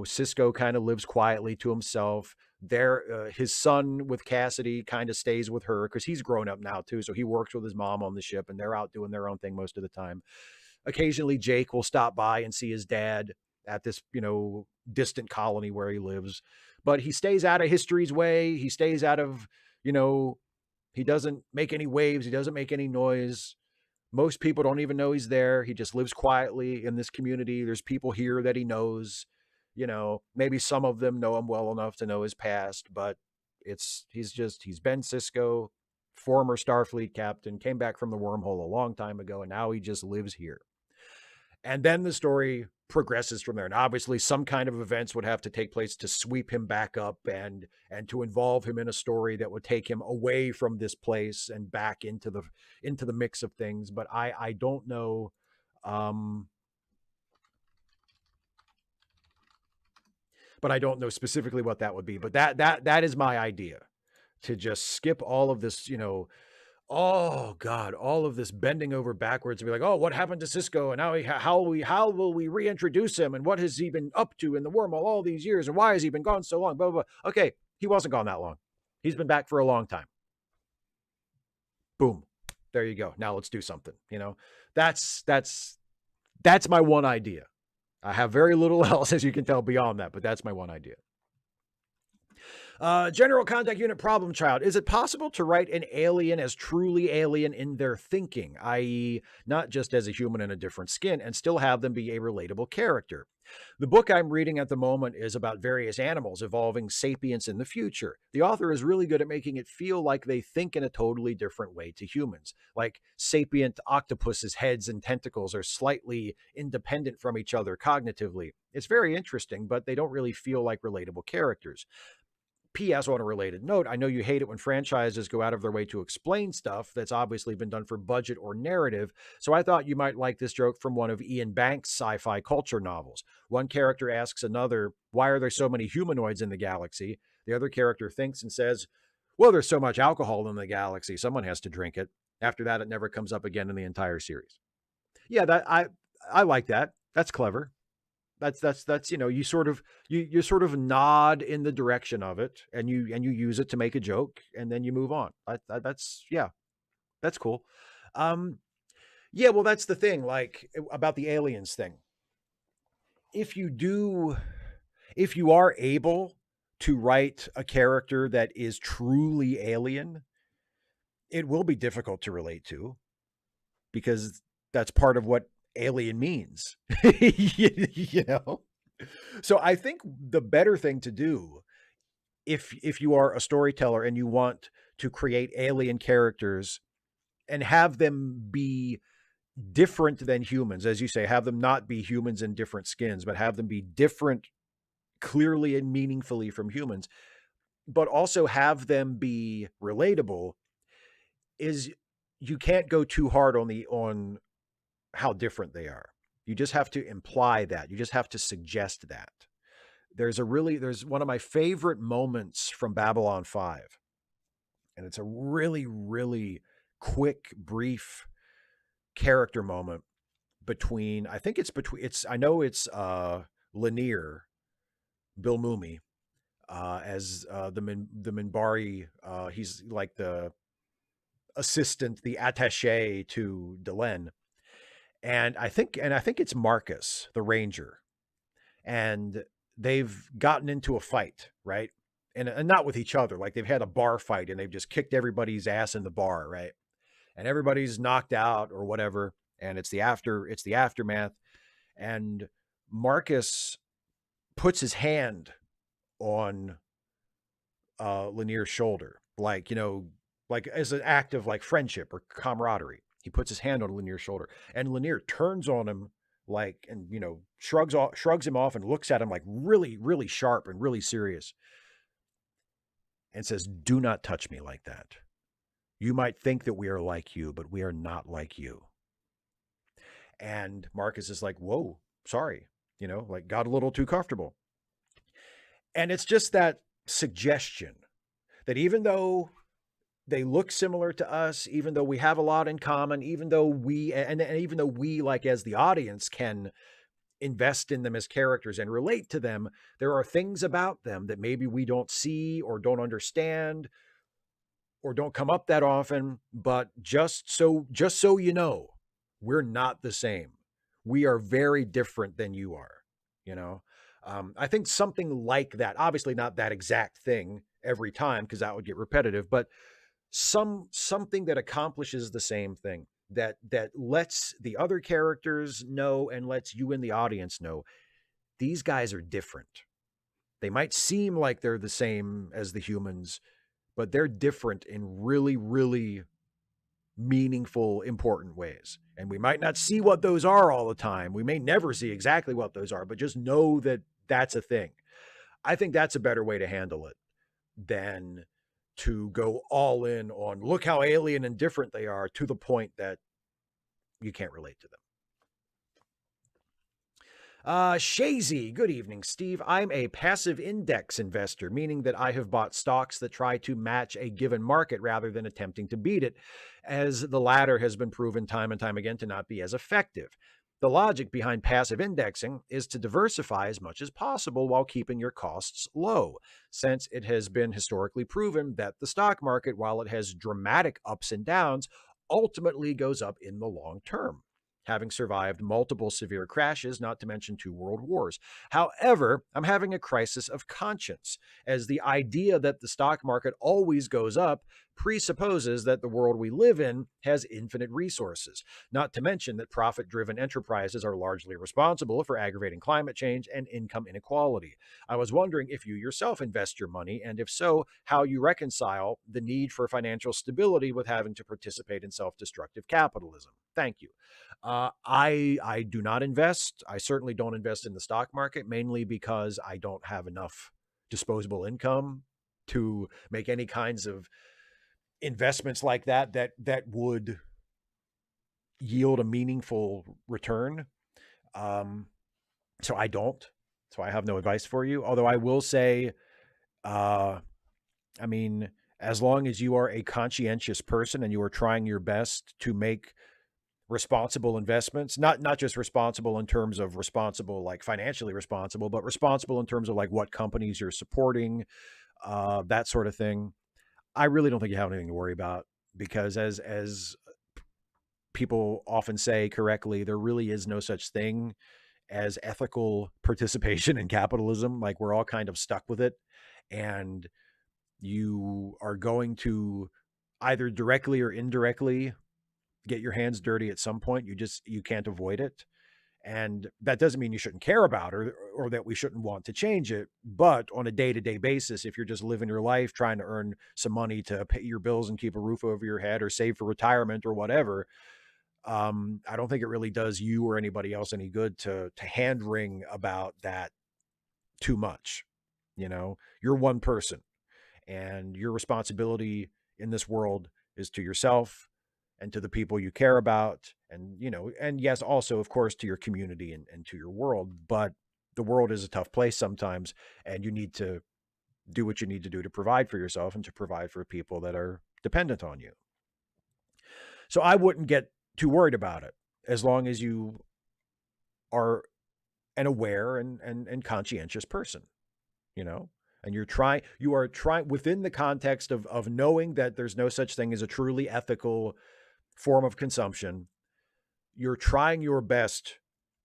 Speaker 1: Cisco kind of lives quietly to himself. His son with Cassidy kind of stays with her because he's grown up now too. So he works with his mom on the ship and they're out doing their own thing most of the time. Occasionally Jake will stop by and see his dad at this, distant colony where he lives, but he stays out of history's way. He stays out of, he doesn't make any waves. He doesn't make any noise. Most people don't even know he's there. He just lives quietly in this community. There's people here that he knows, maybe some of them know him well enough to know his past, but he's Ben Cisco, former Starfleet captain, came back from the wormhole a long time ago, and now he just lives here. And then the story progresses from there. And obviously some kind of events would have to take place to sweep him back up and to involve him in a story that would take him away from this place and back into the mix of things. But I don't know. But I don't know specifically what that would be. But that is my idea, to just skip all of this, oh God, all of this bending over backwards and be like, oh, what happened to Cisco? And how will we reintroduce him? And what has he been up to in the wormhole all these years? And why has he been gone so long? Blah, blah, blah. Okay. He wasn't gone that long. He's been back for a long time. Boom. There you go. Now let's do something. That's my one idea. I have very little else, as you can tell, beyond that, but that's my one idea. General Contact Unit Problem Child. Is it possible to write an alien as truly alien in their thinking, i.e. not just as a human in a different skin, and still have them be a relatable character? The book I'm reading at the moment is about various animals evolving sapience in the future. The author is really good at making it feel like they think in a totally different way to humans. Like sapient octopus's heads and tentacles are slightly independent from each other cognitively. It's very interesting, but they don't really feel like relatable characters. P.S. on a related note, I know you hate it when franchises go out of their way to explain stuff that's obviously been done for budget or narrative, so I thought you might like this joke from one of Ian Banks' sci-fi culture novels. One character asks another, why are there so many humanoids in the galaxy? The other character thinks and says, well, there's so much alcohol in the galaxy, someone has to drink it. After that, it never comes up again in the entire series. Yeah, I like that. That's clever. That's you sort of nod in the direction of it, and you use it to make a joke, and then you move on. That's cool. Yeah, well, that's the thing, like about the aliens thing. If you are able to write a character that is truly alien, it will be difficult to relate to, because that's part of what alien means. So I think the better thing to do, if you are a storyteller and you want to create alien characters and have them be different than humans, as you say, have them not be humans in different skins, but have them be different clearly and meaningfully from humans, but also have them be relatable, is you can't go too hard on how different they are. You just have to imply that. You just have to suggest that. There's one of my favorite moments from Babylon 5. And it's a really, really quick, brief character moment between, I know it's Lanier, Bill Mumy, as the Minbari. He's like the assistant, the attaché to Delenn. And I think it's Marcus, the Ranger, and they've gotten into a fight, right? And not with each other, like they've had a bar fight and they've just kicked everybody's ass in the bar, right? And everybody's knocked out or whatever, and it's the aftermath. And Marcus puts his hand on Lanier's shoulder, like as an act of like friendship or camaraderie. He puts his hand on Lanier's shoulder, and Lanier turns on him and shrugs him off and looks at him like really, really sharp and really serious, and says, "Do not touch me like that. You might think that we are like you, but we are not like you. And Marcus is like, whoa, sorry, like got a little too comfortable. And it's just that suggestion that even though they look similar to us, even though we have a lot in common, even though and even though we, like as the audience, can invest in them as characters and relate to them, there are things about them that maybe we don't see or don't understand or don't come up that often. But just so you know, we're not the same. We are very different than you are. You know, I think something like that. Obviously, not that exact thing every time because that would get repetitive. But something that accomplishes the same thing, that lets the other characters know and lets you in the audience know these guys are different. They might seem like they're the same as the humans, but they're different in really, really meaningful, important ways. And we might not see what those are all the time. We may never see exactly what those are, but just know that that's a thing. I think that's a better way to handle it than to go all in on look how alien and different they are to the point that you can't relate to them. Shazy, good evening, Steve. I'm a passive index investor, meaning that I have bought stocks that try to match a given market rather than attempting to beat it, as the latter has been proven time and time again to not be as effective. The logic behind passive indexing is to diversify as much as possible while keeping your costs low, since it has been historically proven that the stock market, while it has dramatic ups and downs, ultimately goes up in the long term, having survived multiple severe crashes, not to mention 2 world wars. However, I'm having a crisis of conscience, as the idea that the stock market always goes up presupposes that the world we live in has infinite resources, not to mention that profit-driven enterprises are largely responsible for aggravating climate change and income inequality. I was wondering if you yourself invest your money, and if so, how you reconcile the need for financial stability with having to participate in self-destructive capitalism. Thank you. I do not invest. I certainly don't invest in the stock market, mainly because I don't have enough disposable income to make any kinds of investments like that would yield a meaningful return. Um, so I don't. So I have no advice for you. Although I will say, uh, I mean, as long as you are a conscientious person and you are trying your best to make responsible investments, not just responsible in terms of responsible, like financially responsible, but responsible in terms of like what companies you're supporting, that sort of thing. I really don't think you have anything to worry about, because as people often say correctly, there really is no such thing as ethical participation in capitalism. Like, we're all kind of stuck with it, and you are going to either directly or indirectly get your hands dirty at some point. You can't avoid it. And that doesn't mean you shouldn't care about it, or that we shouldn't want to change it. But on a day-to-day basis, if you're just living your life trying to earn some money to pay your bills and keep a roof over your head or save for retirement or whatever, I don't think it really does you or anybody else any good to hand wring about that too much. You're one person, and your responsibility in this world is to yourself and to the people you care about, and yes, also of course to your community and to your world. But the world is a tough place sometimes, and you need to do what you need to do to provide for yourself and to provide for people that are dependent on you. So I wouldn't get too worried about it, as long as you are an aware and conscientious person, and you are trying within the context of knowing that there's no such thing as a truly ethical form of consumption. You're trying your best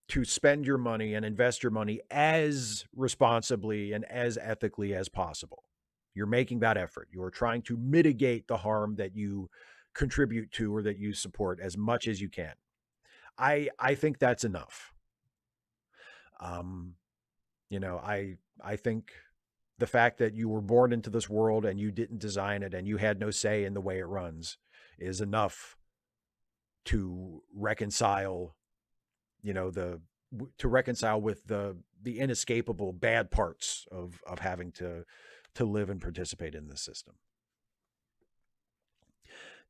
Speaker 1: to spend your money and invest your money as responsibly and as ethically as possible. You're making that effort. You are trying to mitigate the harm that you contribute to or that you support as much as you can. I think that's enough. Um, I think the fact that you were born into this world and you didn't design it and you had no say in the way it runs is enough to reconcile, the to reconcile with the inescapable bad parts of having to live and participate in this system.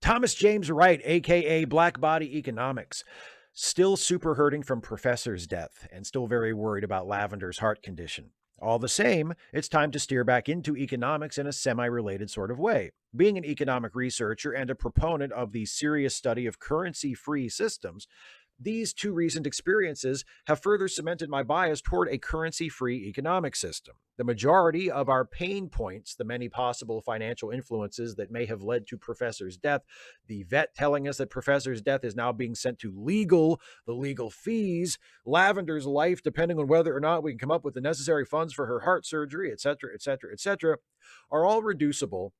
Speaker 1: Thomas James Wright, aka Black Body Economics, still super hurting from Professor's death and still very worried about Lavender's heart condition. All the same, it's time to steer back into economics in a semi-related sort of way. Being an economic researcher and a proponent of the serious study of currency-free systems, these two recent experiences have further cemented my bias toward a currency-free economic system. The majority of our pain points, the many possible financial influences that may have led to Professor's death, the vet telling us that Professor's death is now being sent to the legal fees, Lavender's life depending on whether or not we can come up with the necessary funds for her heart surgery, etc., etc., etc., are all reducible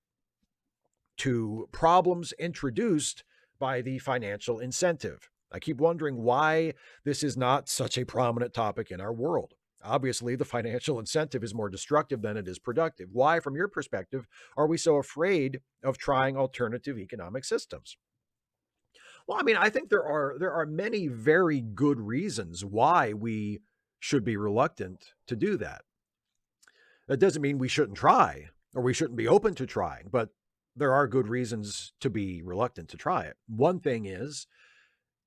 Speaker 1: to problems introduced by the financial incentive. I keep wondering why this is not such a prominent topic in our world. Obviously, the financial incentive is more destructive than it is productive. Why, from your perspective, are we so afraid of trying alternative economic systems? Well, I mean, I think there are many very good reasons why we should be reluctant to do that. That doesn't mean we shouldn't try or we shouldn't be open to trying, but there are good reasons to be reluctant to try it. One thing is,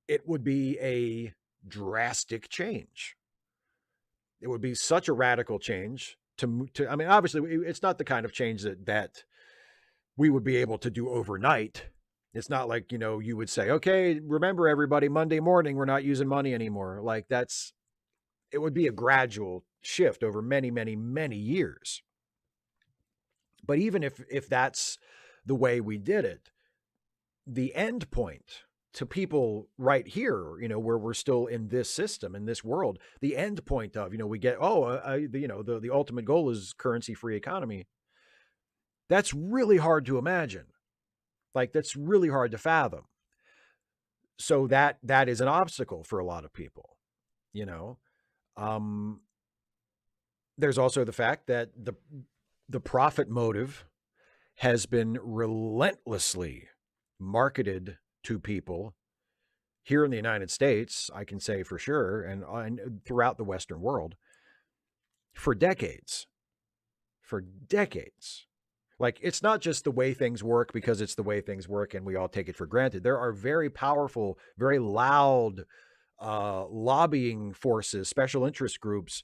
Speaker 1: it would be a drastic change. It would be such a radical change I mean, obviously, it's not the kind of change that we would be able to do overnight. It's not like, you would say, okay, remember everybody, Monday morning, we're not using money anymore. Like it would be a gradual shift over many, many, many years. But even if that's the way we did it, the end point to people right here, where we're still in this system, in this world, the end point of, we get, the ultimate goal is currency-free economy. That's really hard to imagine. Like, that's really hard to fathom. So that is an obstacle for a lot of people, There's also the fact that the profit motive has been relentlessly marketed to people here in the United States, I can say for sure, and throughout the Western world for decades. For decades. Like, it's not just the way things work because it's the way things work and we all take it for granted. There are very powerful, very loud lobbying forces, special interest groups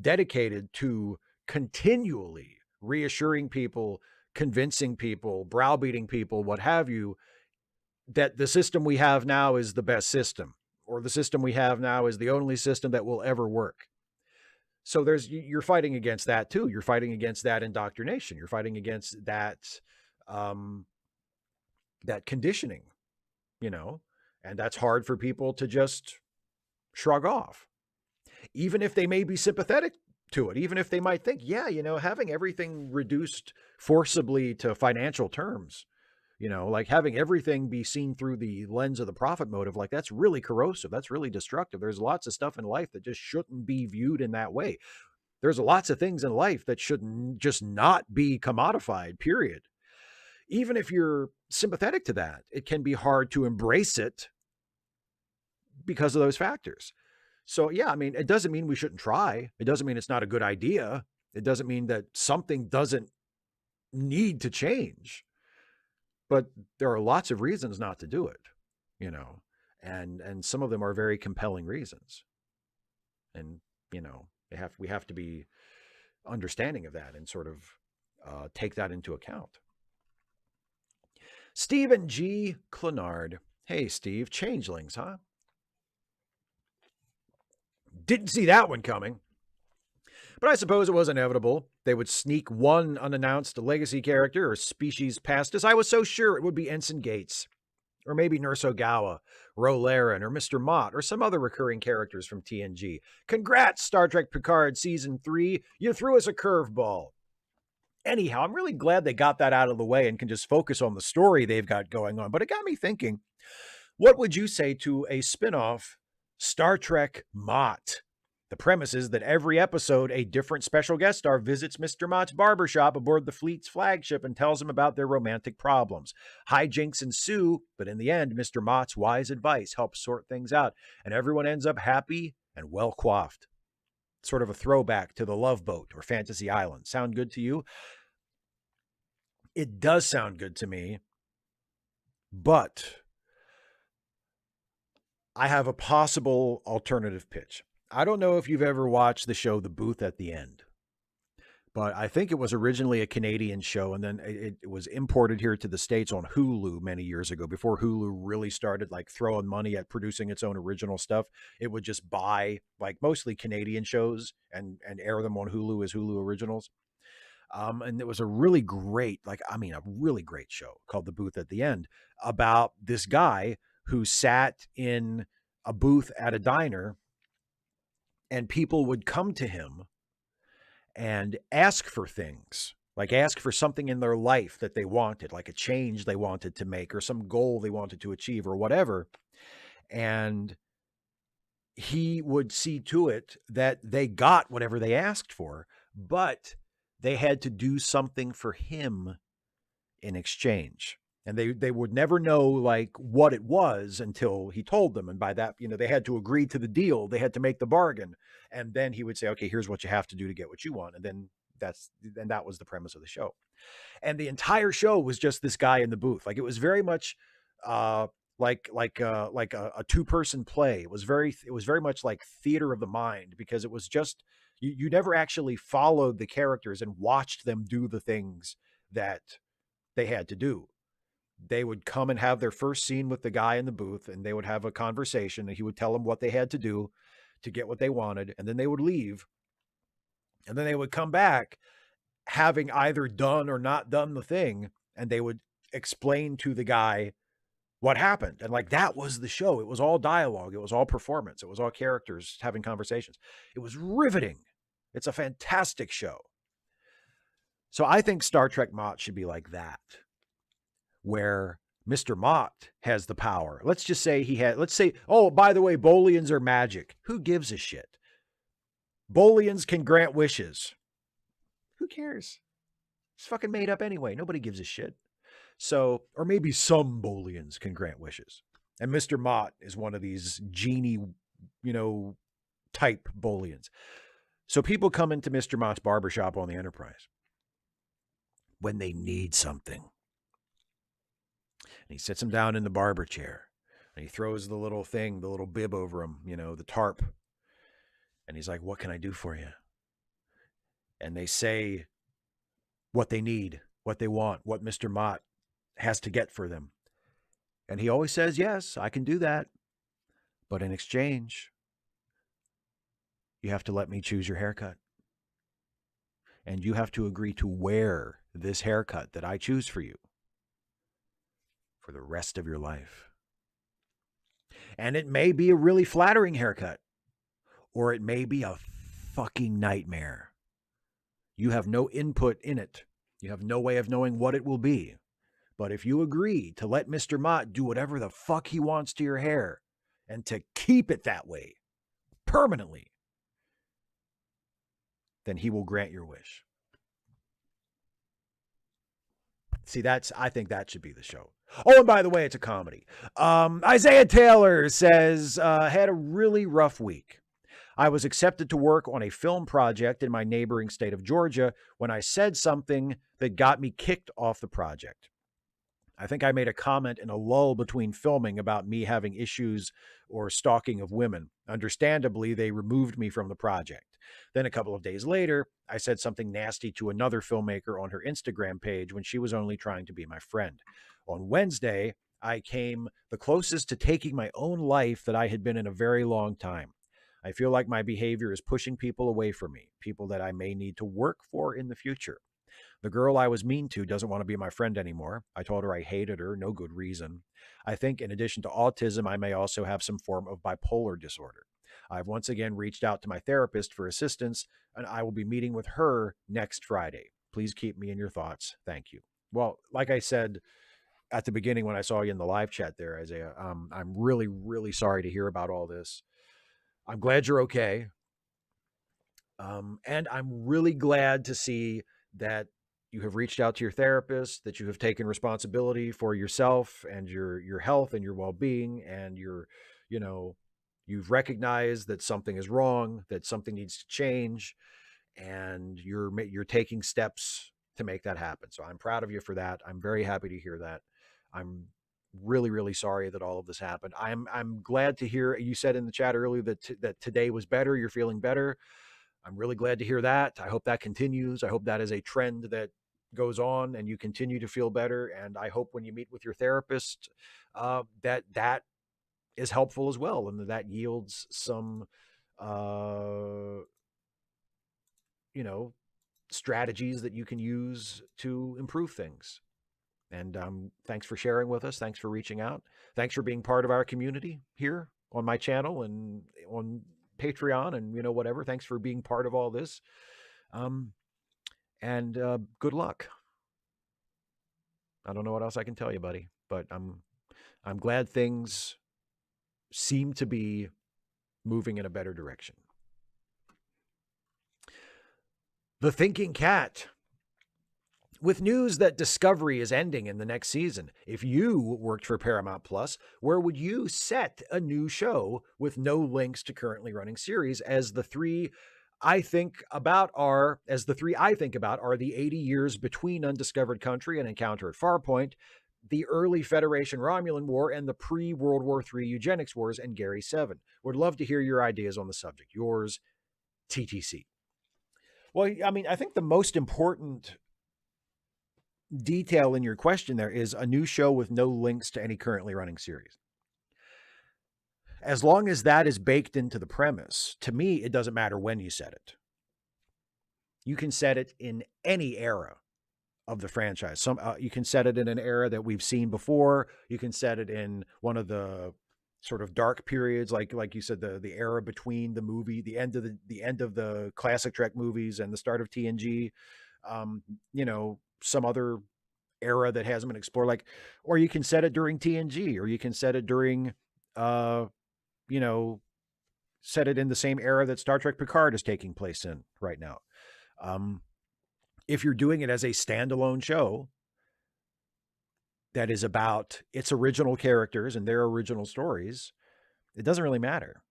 Speaker 1: dedicated to continually reassuring people, convincing people, browbeating people, what have you, that the system we have now is the best system, or the system we have now is the only system that will ever work. So you're fighting against that too. You're fighting against that indoctrination. You're fighting against that, that conditioning, and that's hard for people to just shrug off, even if they may be sympathetic to it, even if they might think, yeah, having everything reduced forcibly to financial terms, like having everything be seen through the lens of the profit motive, like that's really corrosive. That's really destructive. There's lots of stuff in life that just shouldn't be viewed in that way. There's lots of things in life that should just not be commodified, period. Even if you're sympathetic to that, it can be hard to embrace it because of those factors. So, yeah, I mean, it doesn't mean we shouldn't try. It doesn't mean it's not a good idea. It doesn't mean that something doesn't need to change. But there are lots of reasons not to do it, and some of them are very compelling reasons. And, we have to be understanding of that and sort of take that into account. Stephen G. Clenard. Hey, Steve, changelings, huh? Didn't see that one coming. But I suppose it was inevitable. They would sneak one unannounced legacy character or species past us. I was so sure it would be Ensign Gates, or maybe Nurse Ogawa, Ro Laren, or Mr. Mott, or some other recurring characters from TNG. Congrats, Star Trek Picard Season 3. You threw us a curveball. Anyhow, I'm really glad they got that out of the way and can just focus on the story they've got going on. But it got me thinking, what would you say to a spin-off Star Trek Mott? The premise is that every episode, a different special guest star visits Mr. Mott's barbershop aboard the fleet's flagship and tells him about their romantic problems. Hijinks ensue, but in the end, Mr. Mott's wise advice helps sort things out, and everyone ends up happy and well coiffed. Sort of a throwback to The Love Boat or Fantasy Island. Sound good to you? It does sound good to me. But I have a possible alternative pitch. I don't know if you've ever watched the show The Booth at the End, but I think it was originally a Canadian show, and then it was imported here to the States on Hulu many years ago, before Hulu really started like throwing money at producing its own original stuff. It would just buy like mostly Canadian shows and air them on Hulu as Hulu originals. And it was a really great, like, I mean, a really great show called The Booth at the End, about this guy who sat in a booth at a diner, and people would come to him and ask for things, like ask for something in their life that they wanted, like a change they wanted to make or some goal they wanted to achieve or whatever. And he would see to it that they got whatever they asked for, but they had to do something for him in exchange. And they would never know like what it was until he told them. And by that, they had to agree to the deal. They had to make the bargain. And then he would say, okay, here's what you have to do to get what you want. And then that was the premise of the show. And the entire show was just this guy in the booth. Like, it was very much uh like a two-person play. It was very much like theater of the mind, because it was just you never actually followed the characters and watched them do the things that they had to do. They would come and have their first scene with the guy in the booth, and they would have a conversation, and he would tell them what they had to do to get what they wanted, and then they would leave, and then they would come back having either done or not done the thing, and they would explain to the guy what happened. And like, that was the show. It was all dialogue, it was all performance, it was all characters having conversations. It was riveting. It's a fantastic show. So I think Star Trek Mott should be like that, where Mr. Mott has the power. Let's just say let's say, oh, by the way, Bolians are magic. Who gives a shit? Bolians can grant wishes. Who cares? It's fucking made up anyway. Nobody gives a shit. So, or maybe some Bolians can grant wishes. And Mr. Mott is one of these genie, type Bolians. So people come into Mr. Mott's barbershop on the Enterprise when they need something. And he sits him down in the barber chair, and he throws the little thing, the little bib over him, the tarp. And he's like, what can I do for you? And they say what they need, what they want, what Mr. Mott has to get for them. And he always says, yes, I can do that. But in exchange, you have to let me choose your haircut. And you have to agree to wear this haircut that I choose for you for the rest of your life. And it may be a really flattering haircut, or it may be a fucking nightmare. You have no input in it. You have no way of knowing what it will be. But if you agree to let Mr. Mott do whatever the fuck he wants to your hair, and to keep it that way permanently, then he will grant your wish. See, I think that should be the show. Oh, and by the way, it's a comedy. Isaiah Taylor says, had a really rough week. I was accepted to work on a film project in my neighboring state of Georgia when I said something that got me kicked off the project. I think I made a comment in a lull between filming about me having issues or stalking of women. Understandably, they removed me from the project. Then a couple of days later, I said something nasty to another filmmaker on her Instagram page when she was only trying to be my friend. On Wednesday, I came the closest to taking my own life that I had been in a very long time. I feel like my behavior is pushing people away from me, people that I may need to work for in the future. The girl I was mean to doesn't want to be my friend anymore. I told her I hated her, no good reason. I think in addition to autism, I may also have some form of bipolar disorder. I've once again reached out to my therapist for assistance, and I will be meeting with her next Friday. Please keep me in your thoughts. Thank you. Well, like I said at the beginning when I saw you in the live chat there, Isaiah, I'm really, really sorry to hear about all this. I'm glad you're okay. And I'm really glad to see that you have reached out to your therapist, that you have taken responsibility for yourself and your health and your well-being, and you've recognized that something is wrong, that something needs to change, and you're taking steps to make that happen. So I'm proud of you for that. I'm very happy to hear that. I'm really, really sorry that all of this happened. I'm glad to hear you said in the chat earlier that today was better. You're feeling better. I'm really glad to hear that. I hope that continues. I hope that is a trend that goes on and you continue to feel better. And I hope when you meet with your therapist, that is helpful as well, and that yields some, uh, strategies that you can use to improve things. And thanks for sharing with us. Thanks for reaching out. Thanks for being part of our community here on my channel and on Patreon and whatever. Thanks for being part of all this. And good luck. I don't know what else I can tell you, buddy, but I'm glad things seem to be moving in a better direction. The Thinking Cat. With news that Discovery is ending in the next season, if you worked for Paramount Plus, where would you set a new show with no links to currently running series? As the three I think about are the 80 years between Undiscovered Country and Encounter at Farpoint, the early Federation Romulan War, and the pre-World War III eugenics wars and Gary 7. Would love to hear your ideas on the subject. Yours, TTC. Well, I mean, I think the most important detail in your question there is a new show with no links to any currently running series. As long as that is baked into the premise, to me, it doesn't matter when you set it. You can set it in any era of the franchise. You can set it in an era that we've seen before. You can set it in one of the sort of dark periods, like you said, the era between the movie, the end of the classic Trek movies and the start of TNG. Some other era that hasn't been explored, or you can set it during TNG, or you can set it during, set it in the same era that Star Trek Picard is taking place in right now. If you're doing it as a standalone show that is about its original characters and their original stories, it doesn't really matter.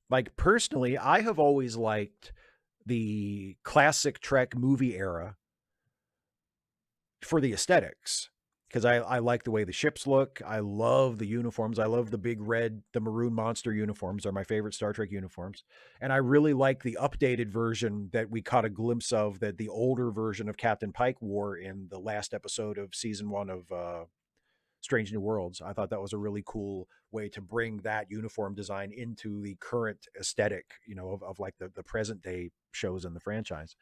Speaker 1: Like, personally, I have always liked the classic Trek movie era for the aesthetics, because I like the way the ships look. I love the uniforms. I love the big red, the maroon monster uniforms are my favorite Star Trek uniforms. And I really like the updated version that we caught a glimpse of, that the older version of Captain Pike wore in the last episode of season 1 of Strange New Worlds. I thought that was a really cool way to bring that uniform design into the current aesthetic, of like the present day shows in the franchise.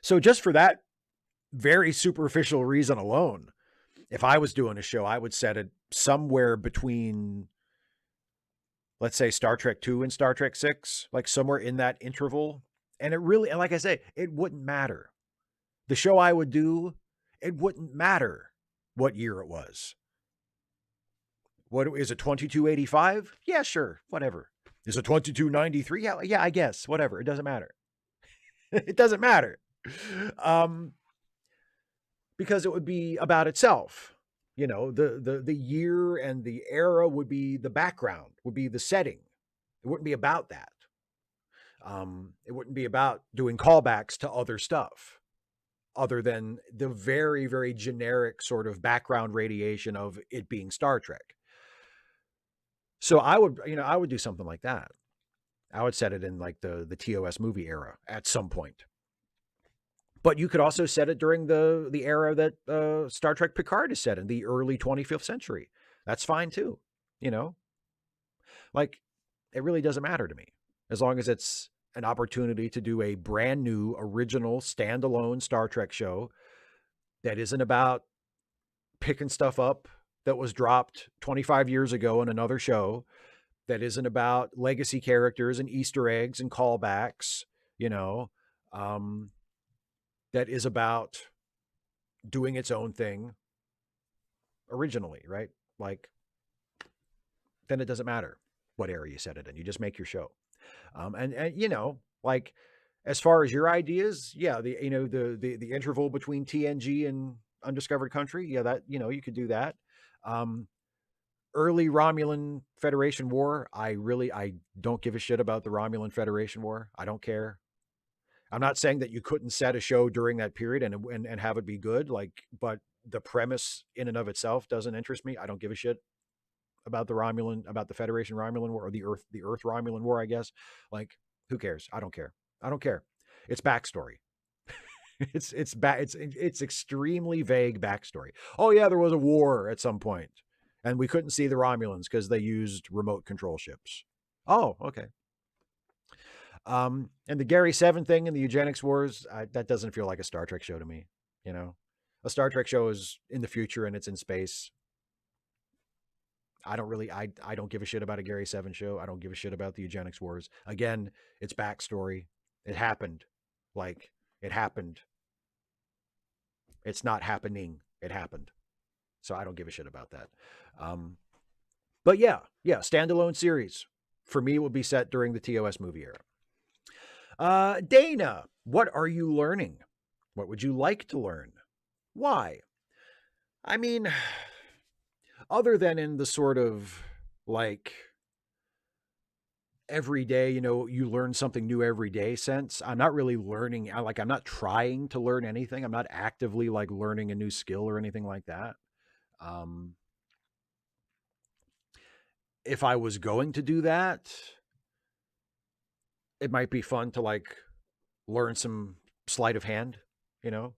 Speaker 1: So just for that very superficial reason alone, if I was doing a show, I would set it somewhere between, let's say, Star Trek 2 and Star Trek 6, like somewhere in that interval. And like I say, it wouldn't matter. The show I would do, it wouldn't matter what year it was. What is it, 2285? Yeah, sure, whatever. Is it 2293? Yeah, I guess, whatever. It doesn't matter. It doesn't matter. Because it would be about itself. The year and the era would be the background, would be the setting. It wouldn't be about that. It wouldn't be about doing callbacks to other stuff other than the very, very generic sort of background radiation of it being Star Trek. So I would do something like that. I would set it in like the TOS movie era at some point. But you could also set it during the era that Star Trek Picard is set in, the early 25th century. That's fine too. Like, it really doesn't matter to me, as long as it's an opportunity to do a brand new, original, standalone Star Trek show that isn't about picking stuff up that was dropped 25 years ago in another show, that isn't about legacy characters and Easter eggs and callbacks, that is about doing its own thing originally, right? Like, then it doesn't matter what era you set it in. You just make your show. And like, as far as your ideas, yeah, the interval between TNG and Undiscovered Country, yeah, that, you could do that. Early Romulan Federation War, I don't give a shit about the Romulan Federation War. I don't care. I'm not saying that you couldn't set a show during that period and have it be good, but the premise in and of itself doesn't interest me. I don't give a shit about the Federation Romulan War, or the Earth Romulan War, I guess. Like, who cares? I don't care. I don't care. It's backstory. It's extremely vague backstory. Oh yeah, there was a war at some point, and we couldn't see the Romulans because they used remote control ships. Oh, okay. And the Gary Seven thing and the eugenics wars, that doesn't feel like a Star Trek show to me. You know, a Star Trek show is in the future and it's in space. I don't give a shit about a Gary Seven show. I don't give a shit about the eugenics wars. Again, it's backstory. It happened. Like, it happened. It's not happening. It happened. So I don't give a shit about that. But yeah, standalone series. For me, it would be set during the TOS movie era. Dana, what are you learning? What would you like to learn? Why? I mean, other than in the sort of like every day, you learn something new every day sense, I'm not really learning. I'm not trying to learn anything. I'm not actively like learning a new skill or anything like that. If I was going to do that, it might be fun to like learn some sleight of hand.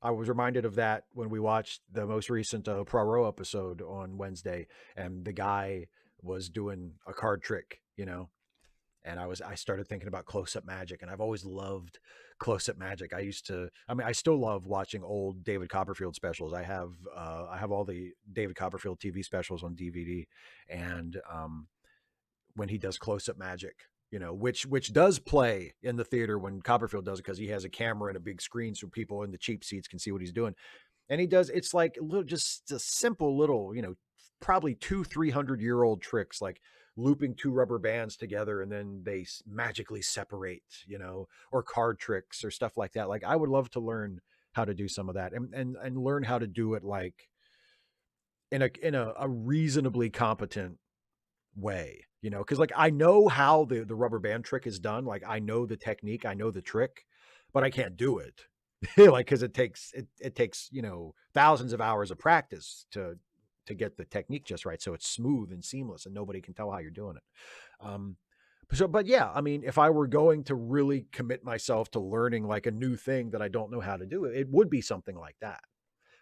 Speaker 1: I was reminded of that when we watched the most recent Poirot episode on Wednesday, and the guy was doing a card trick, and I started thinking about close-up magic, and I've always loved close-up magic. I still love watching old David Copperfield specials. I have all the David Copperfield TV specials on DVD, and when he does close-up magic, which does play in the theater when Copperfield does it, because he has a camera and a big screen so people in the cheap seats can see what he's doing. And he does, it's like just a simple little, probably 200-300-year-old tricks, like looping two rubber bands together and then they magically separate, or card tricks or stuff like that. Like, I would love to learn how to do some of that, and learn how to do it like in a reasonably competent way, because like I know how the rubber band trick is done. Like, I know the technique, I know the trick, but I can't do it. Like, because it takes thousands of hours of practice to get the technique just right, so it's smooth and seamless and nobody can tell how you're doing it. But yeah, I mean, if I were going to really commit myself to learning like a new thing that I don't know how to do, it would be something like that.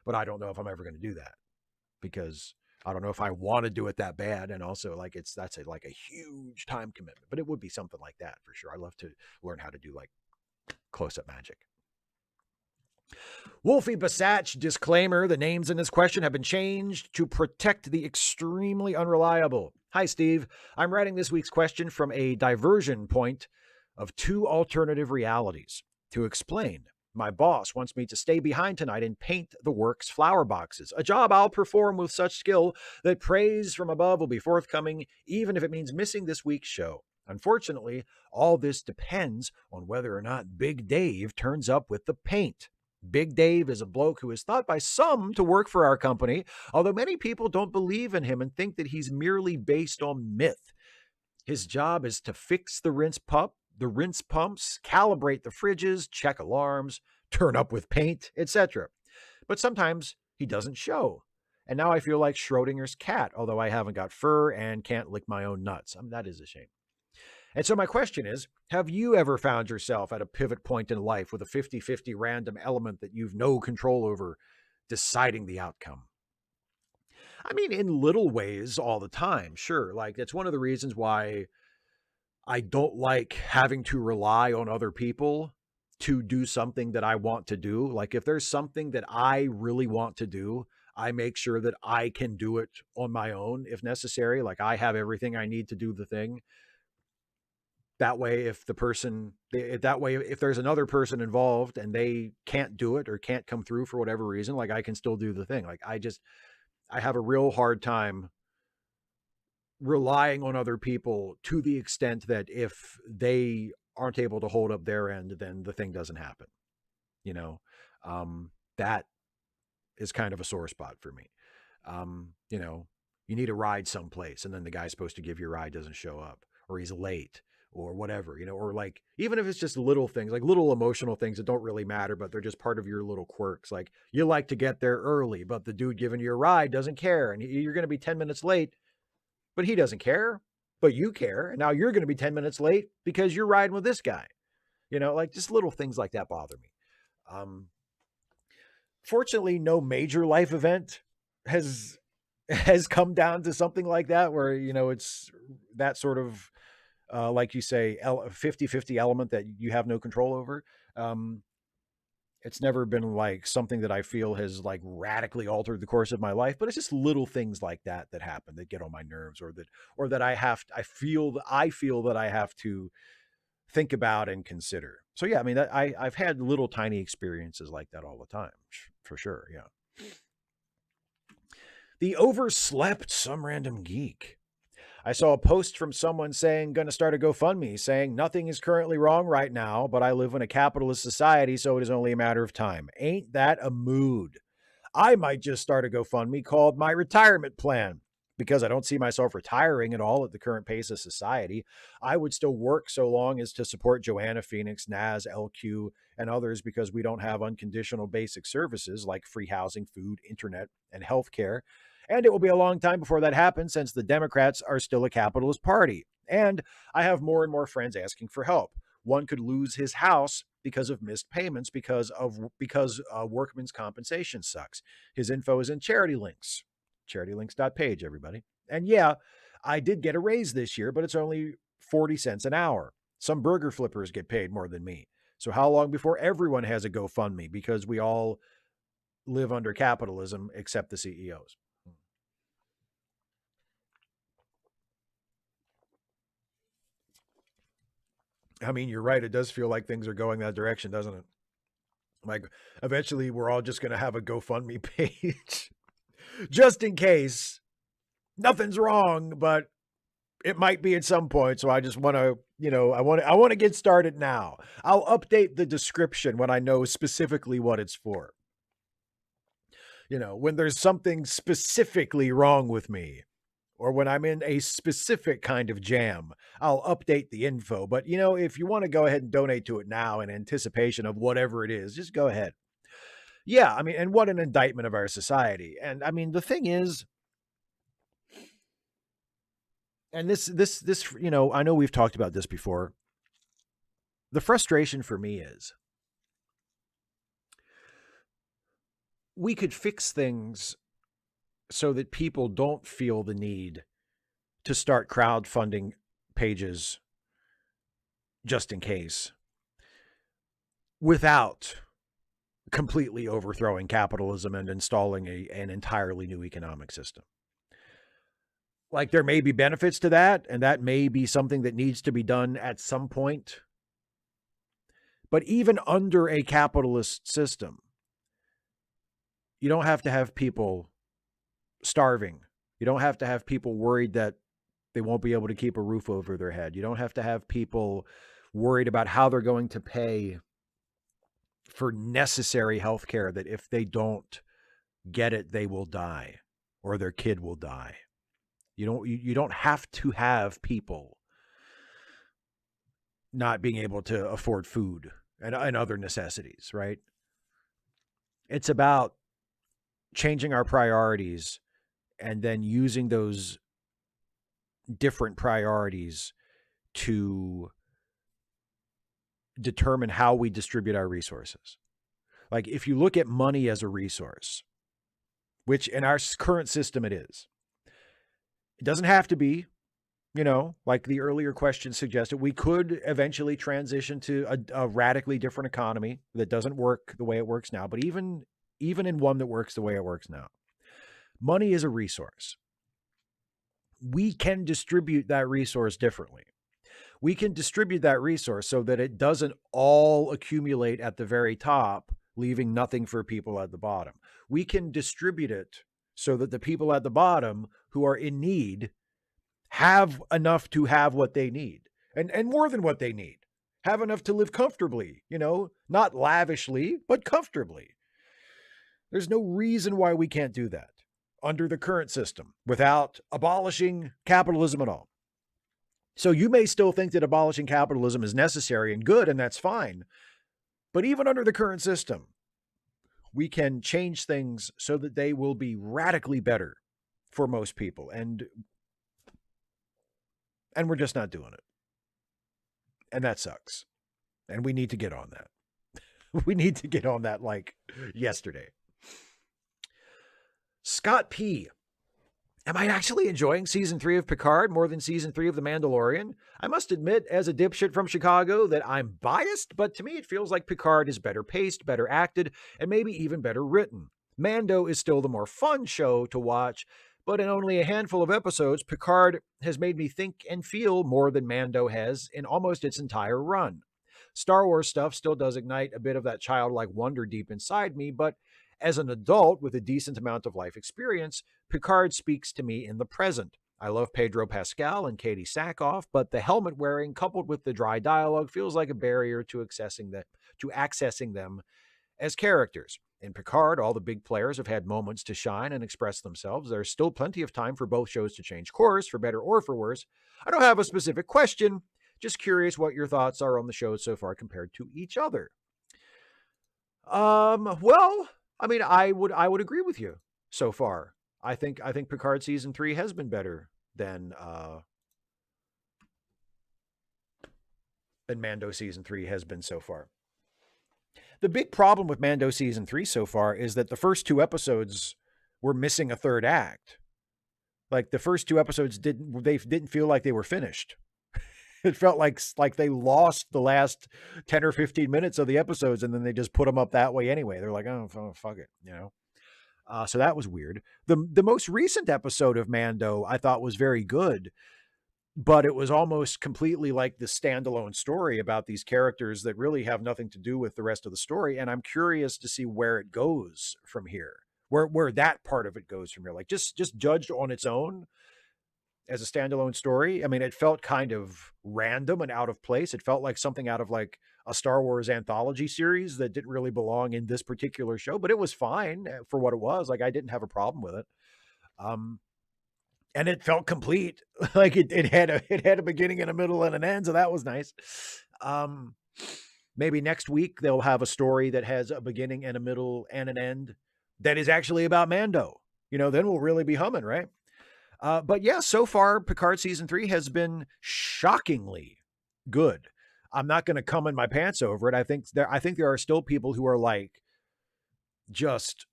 Speaker 1: But I don't know if I'm ever going to do that, because I don't know if I want to do it that bad. And also, like, that's like a huge time commitment, but it would be something like that for sure. I love to learn how to do like close-up magic. Wolfie Basach, disclaimer: the names in this question have been changed to protect the extremely unreliable. Hi, Steve. I'm writing this week's question from a diversion point of two alternative realities. To explain, my boss wants me to stay behind tonight and paint the works flower boxes, a job I'll perform with such skill that praise from above will be forthcoming, even if it means missing this week's show. Unfortunately, all this depends on whether or not Big Dave turns up with the paint. Big Dave is a bloke who is thought by some to work for our company, although many people don't believe in him and think that he's merely based on myth. His job is to fix the rinse pumps, calibrate the fridges, check alarms, turn up with paint, etc. But sometimes he doesn't show. And now I feel like Schrodinger's cat, although I haven't got fur and can't lick my own nuts. That is a shame. And so my question is, have you ever found yourself at a pivot point in life with a 50-50 random element that you've no control over deciding the outcome? I mean, in little ways all the time, sure. Like, that's one of the reasons why I don't like having to rely on other people to do something that I want to do. Like, if there's something that I really want to do, I make sure that I can do it on my own if necessary. Like, I have everything I need to do the thing. That way, if there's another person involved and they can't do it or can't come through for whatever reason, like, I can still do the thing. Like, I have a real hard time relying on other people to the extent that if they aren't able to hold up their end, then the thing doesn't happen. That is kind of a sore spot for me. You need a ride someplace, and then the guy supposed to give you a ride doesn't show up, or he's late, or whatever, or like, even if it's just little things, like little emotional things that don't really matter, but they're just part of your little quirks. Like you like to get there early, but the dude giving you a ride doesn't care. And you're going to be 10 minutes late, but he doesn't care, but you care. And now you're going to be 10 minutes late because you're riding with this guy, like just little things like that bother me. Fortunately, no major life event has come down to something like that where, it's that sort of, like you say, 50-50 element that you have no control over. It's never been like something that I feel has like radically altered the course of my life, but it's just little things like that that happen that get on my nerves, or that I feel that I have to think about and consider. So yeah, I mean, I've had little tiny experiences like that all the time, for sure. Yeah. The overslept some random geek. I saw a post from someone saying, going to start a GoFundMe, saying nothing is currently wrong right now, but I live in a capitalist society, so it is only a matter of time. Ain't that a mood? I might just start a GoFundMe called My Retirement Plan, because I don't see myself retiring at all at the current pace of society. I would still work so long as to support Joanna Phoenix, Naz, LQ, and others, because we don't have unconditional basic services like free housing, food, internet, and healthcare. And it will be a long time before that happens, since the Democrats are still a capitalist party. And I have more and more friends asking for help. One could lose his house because of missed payments because workman's compensation sucks. His info is in Charity Links. CharityLinks.page, everybody. And yeah, I did get a raise this year, but it's only 40 cents an hour. Some burger flippers get paid more than me. So how long before everyone has a GoFundMe? Because we all live under capitalism except the CEOs. I mean, you're right. It does feel like things are going that direction, doesn't it? Like, eventually, we're all just going to have a GoFundMe page just in case. Nothing's wrong, but it might be at some point. So I just want to, I want to get started now. I'll update the description when I know specifically what it's for. When there's something specifically wrong with me, or when I'm in a specific kind of jam, I'll update the info. But, if you want to go ahead and donate to it now in anticipation of whatever it is, just go ahead. Yeah, I mean, and what an indictment of our society. And I mean, the thing is, and this, I know we've talked about this before. The frustration for me is we could fix things so that people don't feel the need to start crowdfunding pages just in case, without completely overthrowing capitalism and installing an entirely new economic system. Like, there may be benefits to that, and that may be something that needs to be done at some point. But even under a capitalist system, you don't have to have people starving. You don't have to have people worried that they won't be able to keep a roof over their head. You don't have to have people worried about how they're going to pay for necessary health care, that if they don't get it, they will die or their kid will die. You don't have to have people not being able to afford food and other necessities, right? It's about changing our priorities and then using those different priorities to determine how we distribute our resources. Like, if you look at money as a resource, which in our current system it is, it doesn't have to be, like the earlier question suggested. We could eventually transition to a radically different economy that doesn't work the way it works now. But even in one that works the way it works now, money is a resource. We can distribute that resource differently. We can distribute that resource so that it doesn't all accumulate at the very top, leaving nothing for people at the bottom. We can distribute it so that the people at the bottom who are in need have enough to have what they need, and more than what they need, have enough to live comfortably, not lavishly, but comfortably. There's no reason why we can't do that under the current system without abolishing capitalism at all. So you may still think that abolishing capitalism is necessary and good, and that's fine. But even under the current system, we can change things so that they will be radically better for most people. And we're just not doing it. And that sucks. And we need to get on that. We need to get on that like yesterday. Scott P. Am I actually enjoying season 3 of Picard more than season 3 of The Mandalorian? I must admit, as a dipshit from Chicago, that I'm biased, but to me it feels like Picard is better paced, better acted, and maybe even better written. Mando is still the more fun show to watch, but in only a handful of episodes, Picard has made me think and feel more than Mando has in almost its entire run. Star Wars stuff still does ignite a bit of that childlike wonder deep inside me, but as an adult with a decent amount of life experience, Picard speaks to me in the present. I love Pedro Pascal and Katie Sackhoff, but the helmet wearing coupled with the dry dialogue feels like a barrier to accessing them as characters. In Picard, all the big players have had moments to shine and express themselves. There's still plenty of time for both shows to change course, for better or for worse. I don't have a specific question, just curious what your thoughts are on the show so far compared to each other. Well, I mean, I would agree with you so far. I think Picard season 3 has been better than Mando season 3 has been so far. The big problem with Mando season 3 so far is that the first 2 episodes were missing a third act. Like the first 2 episodes didn't feel like they were finished. It felt like they lost the last 10 or 15 minutes of the episodes, and then they just put them up that way anyway. They're like, oh fuck it, you know? So that was weird. The most recent episode of Mando I thought was very good, but it was almost completely like the standalone story about these characters that really have nothing to do with the rest of the story. And I'm curious to see where it goes from here, where that part of it goes from here. Like just judged on its own as a standalone story. I mean, it felt kind of random and out of place. It felt like something out of like a Star Wars anthology series that didn't really belong in this particular show, but it was fine for what it was. Like I didn't have a problem with it. And it felt complete. Like it had a beginning and a middle and an end. So that was nice. Maybe next week they'll have a story that has a beginning and a middle and an end that is actually about Mando. You know, then we'll really be humming, right? But yeah, so far, Picard season 3 has been shockingly good. I'm not going to come in my pants over it. I think there are still people who are like just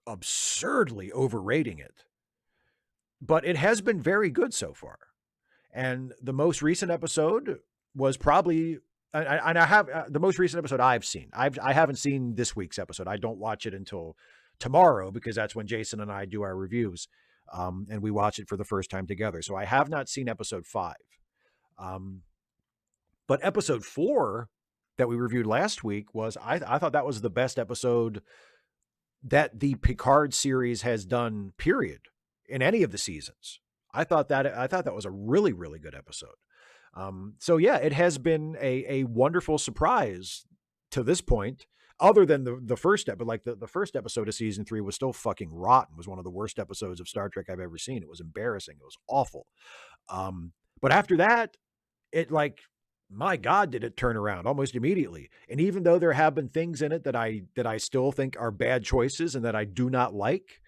Speaker 1: absurdly overrating it, but it has been very good so far. And the most recent episode was probably, and I have the most recent episode I've seen. I haven't seen this week's episode. I don't watch it until tomorrow because that's when Jason and I do our reviews. And we watch it for the first time together. So I have not seen episode 5. But episode 4 that we reviewed last week was, I thought that was the best episode that the Picard series has done, period, in any of the seasons. I thought that was a really, really good episode. So yeah, it has been a wonderful surprise to this point. Other than the first episode, like the first episode of season 3 was still fucking rotten. It was one of the worst episodes of Star Trek I've ever seen. It was embarrassing. It was awful. But after that, it like, my God, did it turn around almost immediately. And even though there have been things in it that I still think are bad choices and that I do not like,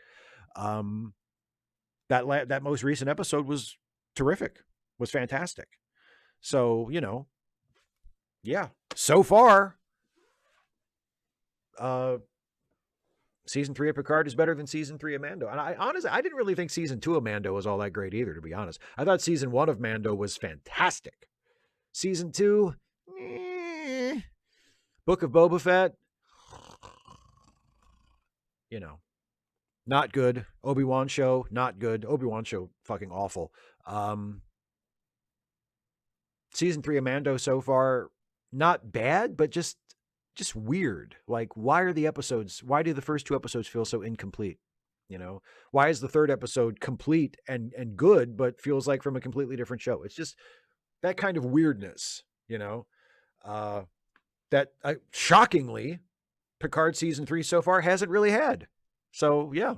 Speaker 1: that most recent episode was terrific, was fantastic. So, you know, yeah, so far, season 3 of Picard is better than season 3 of Mando. And I honestly, I didn't really think season 2 of Mando was all that great either, to be honest. I thought season 1 of Mando was fantastic. Season 2, Book of Boba Fett, you know, not good. Obi-Wan show, not good. Obi-Wan show, fucking awful. Season 3 of Mando so far, not bad, but just weird. Like, why do the first 2 episodes feel so incomplete? You know, why is the third episode complete and good, but feels like from a completely different show? It's just that kind of weirdness, you know, that shockingly Picard season 3 so far hasn't really had. So yeah.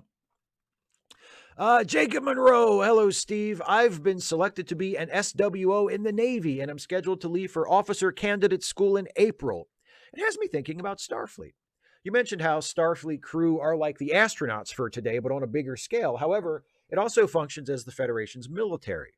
Speaker 1: Jacob Monroe. Hello, Steve. I've been selected to be an SWO in the Navy, and I'm scheduled to leave for officer candidate school in April. It has me thinking about Starfleet. You mentioned how Starfleet crew are like the astronauts for today, but on a bigger scale. However, it also functions as the Federation's military.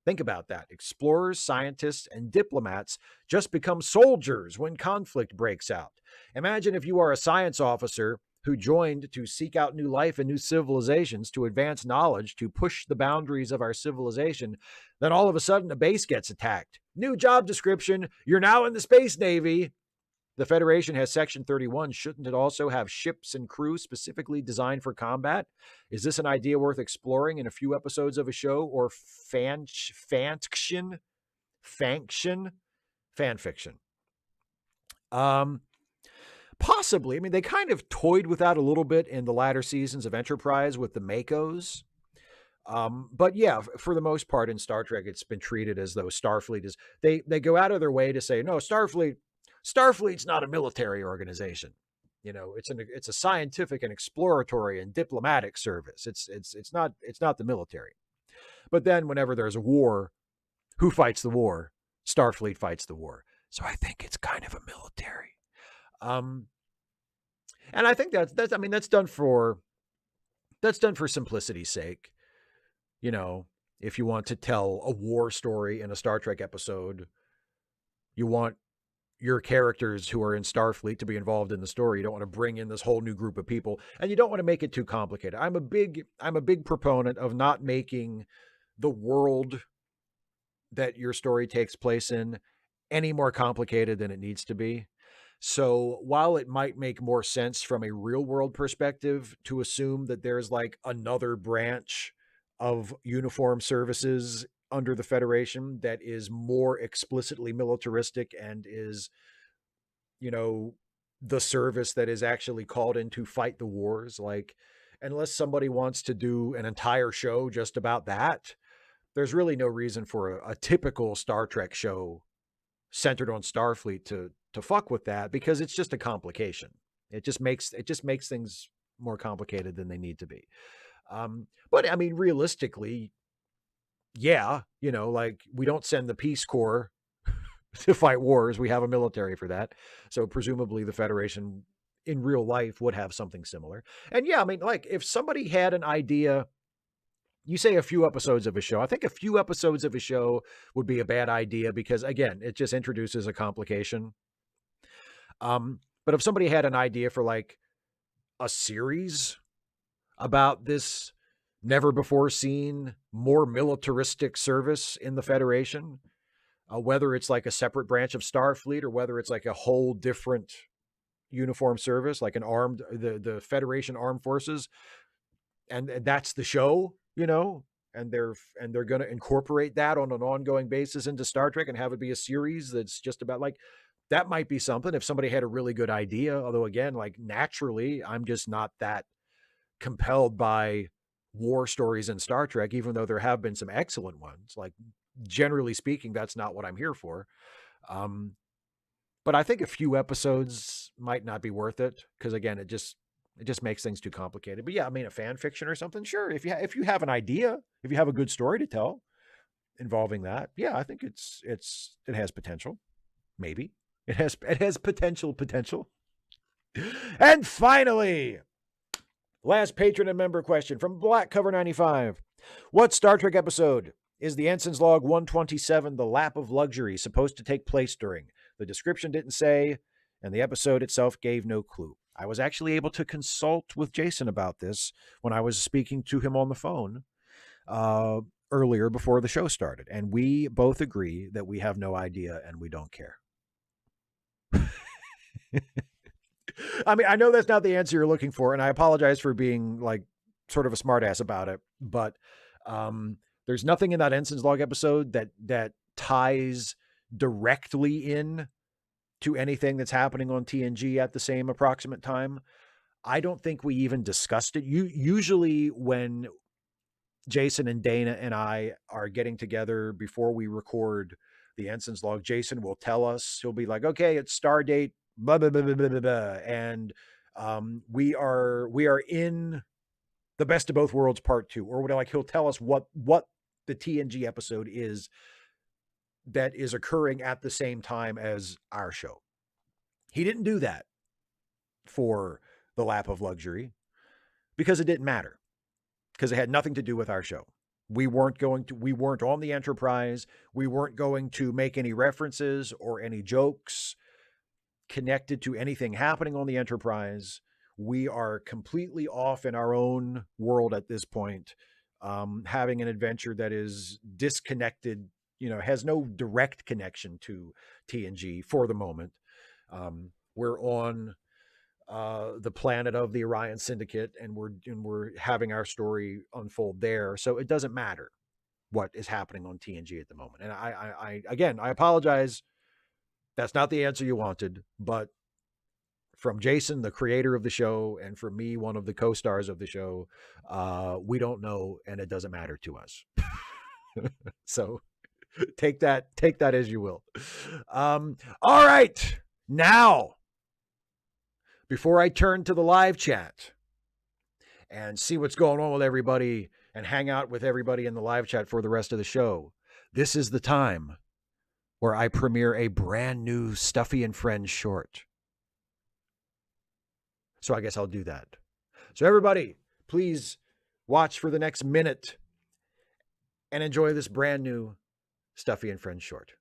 Speaker 1: Think about that. Explorers, scientists, and diplomats just become soldiers when conflict breaks out. Imagine if you are a science officer who joined to seek out new life and new civilizations, to advance knowledge, to push the boundaries of our civilization. Then all of a sudden, a base gets attacked. New job description. You're now in the Space Navy. The Federation has Section 31. Shouldn't it also have ships and crew specifically designed for combat? Is this an idea worth exploring in a few episodes of a show, or fan fiction? Possibly. I mean, they kind of toyed with that a little bit in the latter seasons of Enterprise with the Makos. But yeah, for the most part in Star Trek, it's been treated as though Starfleet is, they go out of their way to say, no, Starfleet's not a military organization. You know, it's a scientific and exploratory and diplomatic service. It's not the military. But then whenever there's a war, who fights the war? Starfleet fights the war. So I think it's kind of a military. And I think that's I mean that's done for simplicity's sake. You know, if you want to tell a war story in a Star Trek episode, you want your characters who are in Starfleet to be involved in the story. You don't want to bring in this whole new group of people, and you don't want to make it too complicated. I'm a big proponent of not making the world that your story takes place in any more complicated than it needs to be. So while it might make more sense from a real world perspective to assume that there's like another branch of uniform services under the Federation that is more explicitly militaristic and is, you know, the service that is actually called in to fight the wars, like, unless somebody wants to do an entire show just about that, there's really no reason for a typical Star Trek show centered on Starfleet to fuck with that, because it's just a complication. It just makes things more complicated than they need to be. But I mean, realistically, yeah, you know, like, we don't send the Peace Corps to fight wars. We have a military for that. So presumably the Federation in real life would have something similar. And yeah, I mean, like, if somebody had an idea, you say a few episodes of a show. I think a few episodes of a show would be a bad idea because, again, it just introduces a complication. But if somebody had an idea for like a series about this never before seen, more militaristic service in the Federation, whether it's like a separate branch of Starfleet or whether it's like a whole different uniform service, like the Federation Armed Forces, and that's the show, you know, and they're going to incorporate that on an ongoing basis into Star Trek and have it be a series that's just about, like, that might be something if somebody had a really good idea. Although, again, like, naturally, I'm just not that compelled by war stories in Star Trek, even though there have been some excellent ones. Like, generally speaking, that's not what I'm here for. But I think a few episodes might not be worth it because, again, it just makes things too complicated. But yeah, I mean, a fan fiction or something, sure. If you have an idea, if you have a good story to tell involving that, yeah, I think it has potential. Maybe it has potential. And finally, last patron and member question from Black Cover 95. What Star Trek episode is the Ensign's Log 127, The Lap of Luxury, supposed to take place during? The description didn't say, and the episode itself gave no clue. I was actually able to consult with Jason about this when I was speaking to him on the phone earlier before the show started, and we both agree that we have no idea and we don't care. I mean, I know that's not the answer you're looking for, and I apologize for being like sort of a smartass about it, but there's nothing in that Ensign's Log episode that ties directly in to anything that's happening on TNG at the same approximate time. I don't think we even discussed it. Usually when Jason and Dana and I are getting together before we record the Ensign's Log, Jason will tell us, he'll be like, okay, it's star date, blah, blah, blah, blah, blah, blah. And we are in The Best of Both Worlds Part 2, or what, like, he'll tell us what the TNG episode is that is occurring at the same time as our show. He didn't do that for The Lap of Luxury because it didn't matter, because it had nothing to do with our show. We weren't on the Enterprise. We weren't going to make any references or any jokes connected to anything happening on the Enterprise. We are completely off in our own world at this point, having an adventure that is disconnected, has no direct connection to TNG for the moment. We're on the planet of the Orion Syndicate, and we're having our story unfold there. So it doesn't matter what is happening on TNG at the moment. And I apologize. That's not the answer you wanted, but from Jason, the creator of the show, and from me, one of the co-stars of the show, we don't know, and it doesn't matter to us. So take that as you will. All right. Now, before I turn to the live chat and see what's going on with everybody and hang out with everybody in the live chat for the rest of the show, this is the time where I premiere a brand new Stuffy and Friends short. So I guess I'll do that. So everybody, please watch for the next minute and enjoy this brand new Stuffy and Friends short.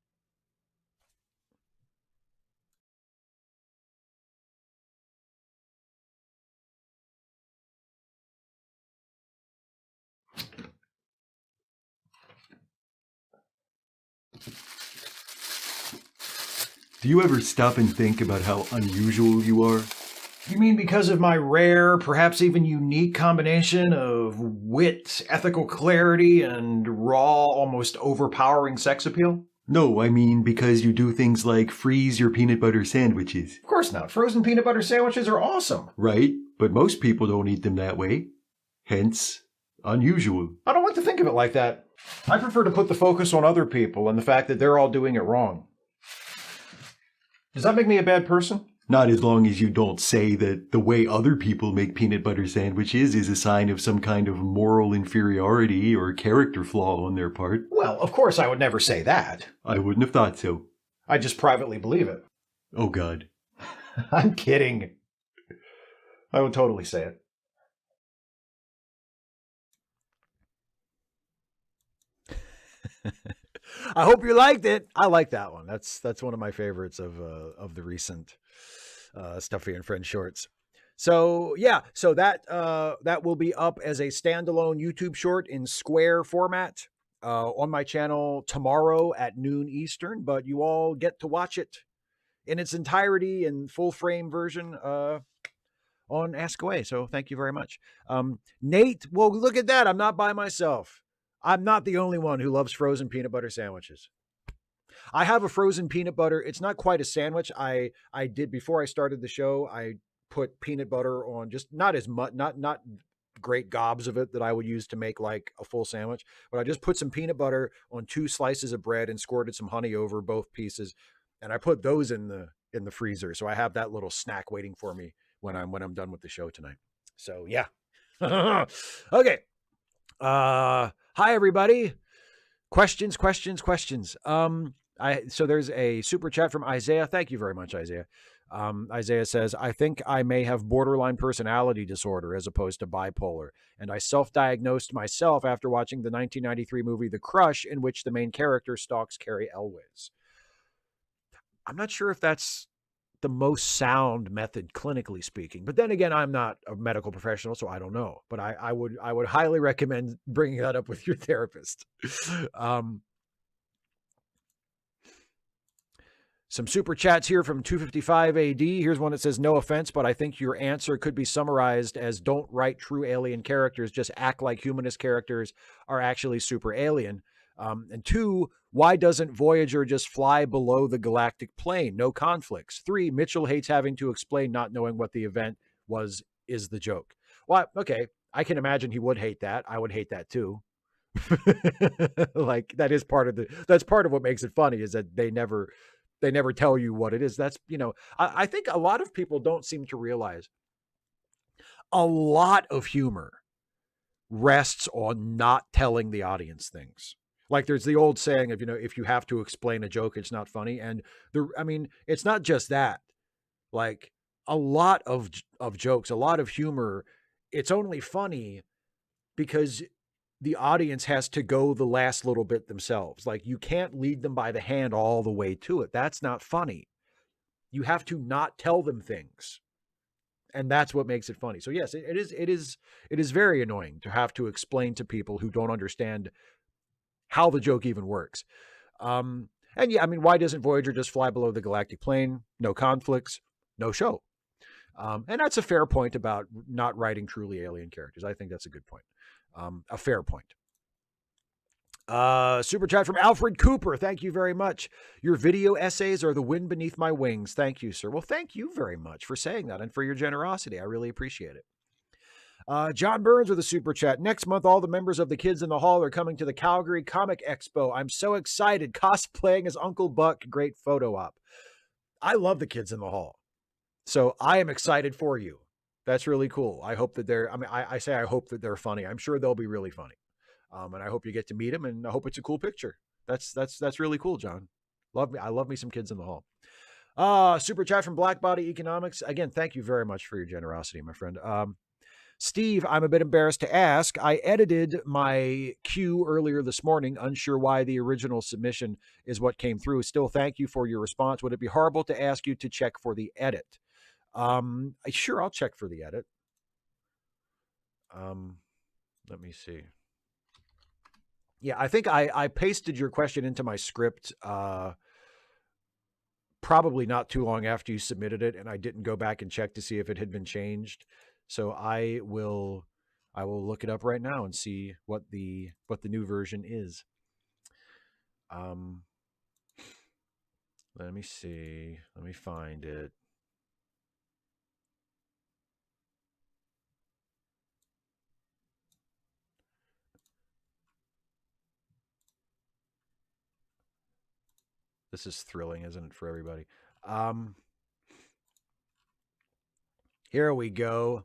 Speaker 2: Do you ever stop and think about how unusual you are?
Speaker 1: You mean because of my rare, perhaps even unique combination of wit, ethical clarity, and raw, almost overpowering sex appeal?
Speaker 2: No, I mean because you do things like freeze your peanut butter sandwiches.
Speaker 1: Of course not. Frozen peanut butter sandwiches are awesome.
Speaker 2: Right? But most people don't eat them that way. Hence, unusual.
Speaker 1: I don't like to think of it like that. I prefer to put the focus on other people and the fact that they're all doing it wrong. Does that make me a bad person?
Speaker 2: Not as long as you don't say that the way other people make peanut butter sandwiches is a sign of some kind of moral inferiority or character flaw on their part.
Speaker 1: Well, of course I would never say that.
Speaker 2: I wouldn't have thought so.
Speaker 1: I just privately believe it.
Speaker 2: Oh, God.
Speaker 1: I'm kidding. I would totally say it. I hope you liked it. I like that one. That's one of my favorites of the recent Stuffy and Friends shorts. So yeah, so that will be up as a standalone YouTube short in square format on my channel tomorrow at noon Eastern. But you all get to watch it in its entirety in full frame version on Ask Away. So thank you very much, Nate. Well, look at that. I'm not by myself. I'm not the only one who loves frozen peanut butter sandwiches. I have a frozen peanut butter. It's not quite a sandwich. I did, before I started the show, I put peanut butter on, just not as much, not great gobs of it that I would use to make like a full sandwich, but I just put some peanut butter on 2 slices of bread and squirted some honey over both pieces. And I put those in the freezer. So I have that little snack waiting for me when I'm done with the show tonight. So yeah. Okay. Hi everybody. Questions. So there's a super chat from Isaiah. Thank you very much, Isaiah. Isaiah says, I think I may have borderline personality disorder as opposed to bipolar. And I self-diagnosed myself after watching the 1993 movie The Crush, in which the main character stalks Carrie Elwes. I'm not sure if that's the most sound method clinically speaking, but then again, I'm not a medical professional, so I don't know. But I would highly recommend bringing that up with your therapist. Some super chats here from 255 AD. Here's one that says, no offense, but I think your answer could be summarized as don't write true alien characters, just act like humanist characters are actually super alien. And 2, why doesn't Voyager just fly below the galactic plane? No conflicts. 3, Mitchell hates having to explain not knowing what the event was, is the joke. Well, okay, I can imagine he would hate that. I would hate that too. Like that's part of what makes it funny, is that they never tell you what it is. That's, I think a lot of people don't seem to realize a lot of humor rests on not telling the audience things. Like there's the old saying of, if you have to explain a joke, it's not funny. And it's not just that. Like a lot of jokes, a lot of humor, it's only funny because the audience has to go the last little bit themselves. Like you can't lead them by the hand all the way to it. That's not funny. You have to not tell them things. And that's what makes it funny. So yes, it is very annoying to have to explain to people who don't understand how the joke even works. And yeah, why doesn't Voyager just fly below the galactic plane? No conflicts, no show. And that's a fair point about not writing truly alien characters. I think that's a good point. A fair point. Super chat from Alfred Cooper. Thank you very much. Your video essays are the wind beneath my wings. Thank you, sir. Well, thank you very much for saying that and for your generosity. I really appreciate it. John Burns with a super chat. Next month, all the members of the Kids in the Hall are coming to the Calgary Comic Expo. I'm so excited. Cosplaying as Uncle Buck. Great photo op. I love the Kids in the Hall. So I am excited for you. That's really cool. I hope that they're, I say I hope that they're funny. I'm sure they'll be really funny. And I hope you get to meet them, and I hope it's a cool picture. That's really cool, John. I love me some Kids in the Hall. Super chat from Black Body Economics. Again, thank you very much for your generosity, my friend. Steve, I'm a bit embarrassed to ask. I edited my queue earlier this morning, unsure why the original submission is what came through. Still, thank you for your response. Would it be horrible to ask you to check for the edit? Sure, I'll check for the edit. Let me see. Yeah, I think I pasted your question into my script probably not too long after you submitted it, and I didn't go back and check to see if it had been changed. So I will look it up right now and see what the new version is. Let me see. Let me find it. This is thrilling, isn't it, for everybody? Here we go.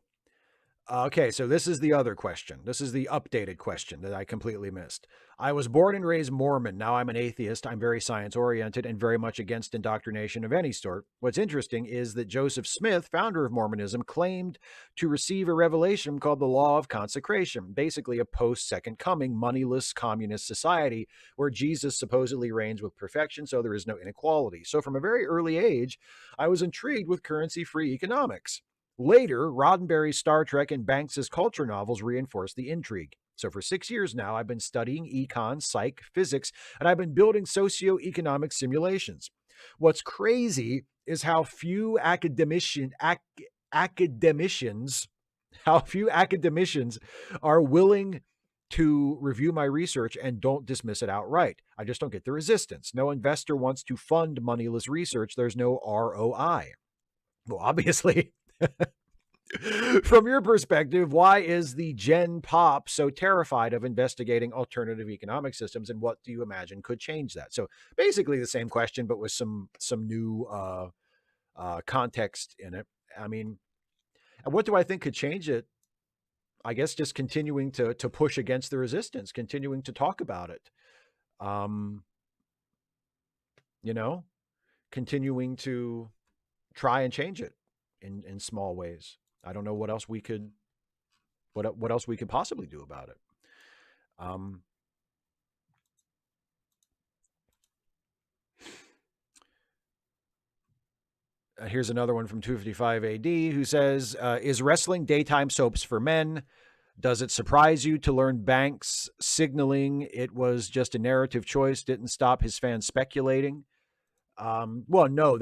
Speaker 1: Okay, so this is the other question. This is the updated question that I completely missed. I was born and raised Mormon. Now I'm an atheist. I'm very science oriented and very much against indoctrination of any sort. What's interesting is that Joseph Smith, founder of Mormonism, claimed to receive a revelation called the Law of Consecration, basically a post-Second Coming, moneyless communist society where Jesus supposedly reigns with perfection, so there is no inequality. So from a very early age, I was intrigued with currency-free economics. Later, Roddenberry's Star Trek and Banks's culture novels reinforced the intrigue. So for 6 years now, I've been studying econ, psych, physics, and I've been building socioeconomic simulations. What's crazy is how few academicians are willing to review my research and don't dismiss it outright. I just don't get the resistance. No investor wants to fund moneyless research. There's no ROI. Well, obviously, from your perspective, why is the Gen Pop so terrified of investigating alternative economic systems, and what do you imagine could change that? So basically the same question, but with some new context in it. And what do I think could change it? I guess just continuing to push against the resistance, continuing to talk about it. Continuing to try and change it in small ways. I don't know what else we could possibly do about it. Here's another one from 255 AD who says, is wrestling daytime soaps for men? Does it surprise you to learn Banks signaling it was just a narrative choice didn't stop his fans speculating? Well, no,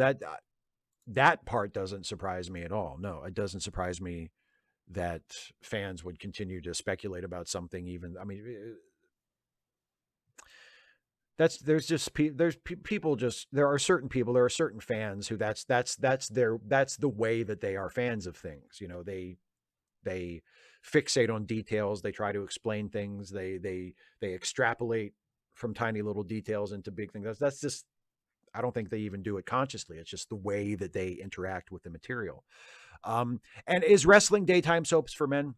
Speaker 1: that part doesn't surprise me at all. No, it doesn't surprise me that fans would continue to speculate about something. Even, there are certain people, there are certain fans who that's the way that they are fans of things. They fixate on details. They try to explain things. They extrapolate from tiny little details into big things. That's just, I don't think they even do it consciously. It's just the way that they interact with the material. And is wrestling daytime soaps for men?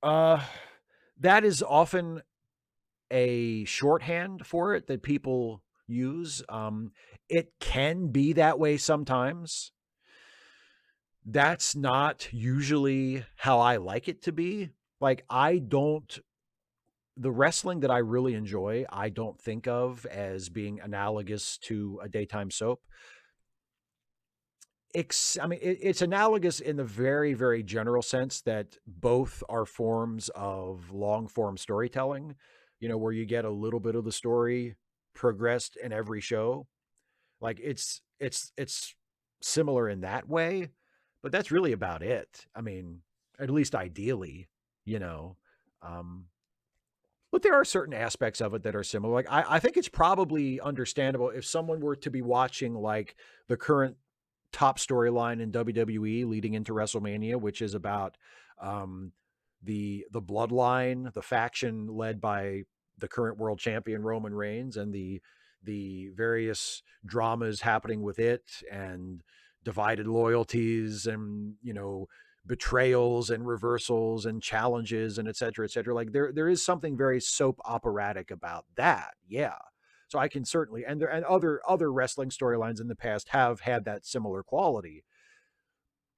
Speaker 1: Uh, that is often a shorthand for it that people use. It can be that way sometimes. That's not usually how I like it to be. Like, the wrestling that I really enjoy, I don't think of as being analogous to a daytime soap. I mean, it's analogous in the very, very general sense that both are forms of long form storytelling, where you get a little bit of the story progressed in every show. Like, it's similar in that way, but that's really about it. I mean, at least ideally, you know. Um, but there are certain aspects of it that are similar. Like, I think it's probably understandable if someone were to be watching like the current top storyline in WWE leading into WrestleMania, which is about um, the bloodline, the faction led by the current world champion Roman Reigns, and the various dramas happening with it, and divided loyalties, and betrayals and reversals and challenges and et cetera, et cetera. Like, there is something very soap operatic about that. Yeah. So I can certainly, and other wrestling storylines in the past have had that similar quality.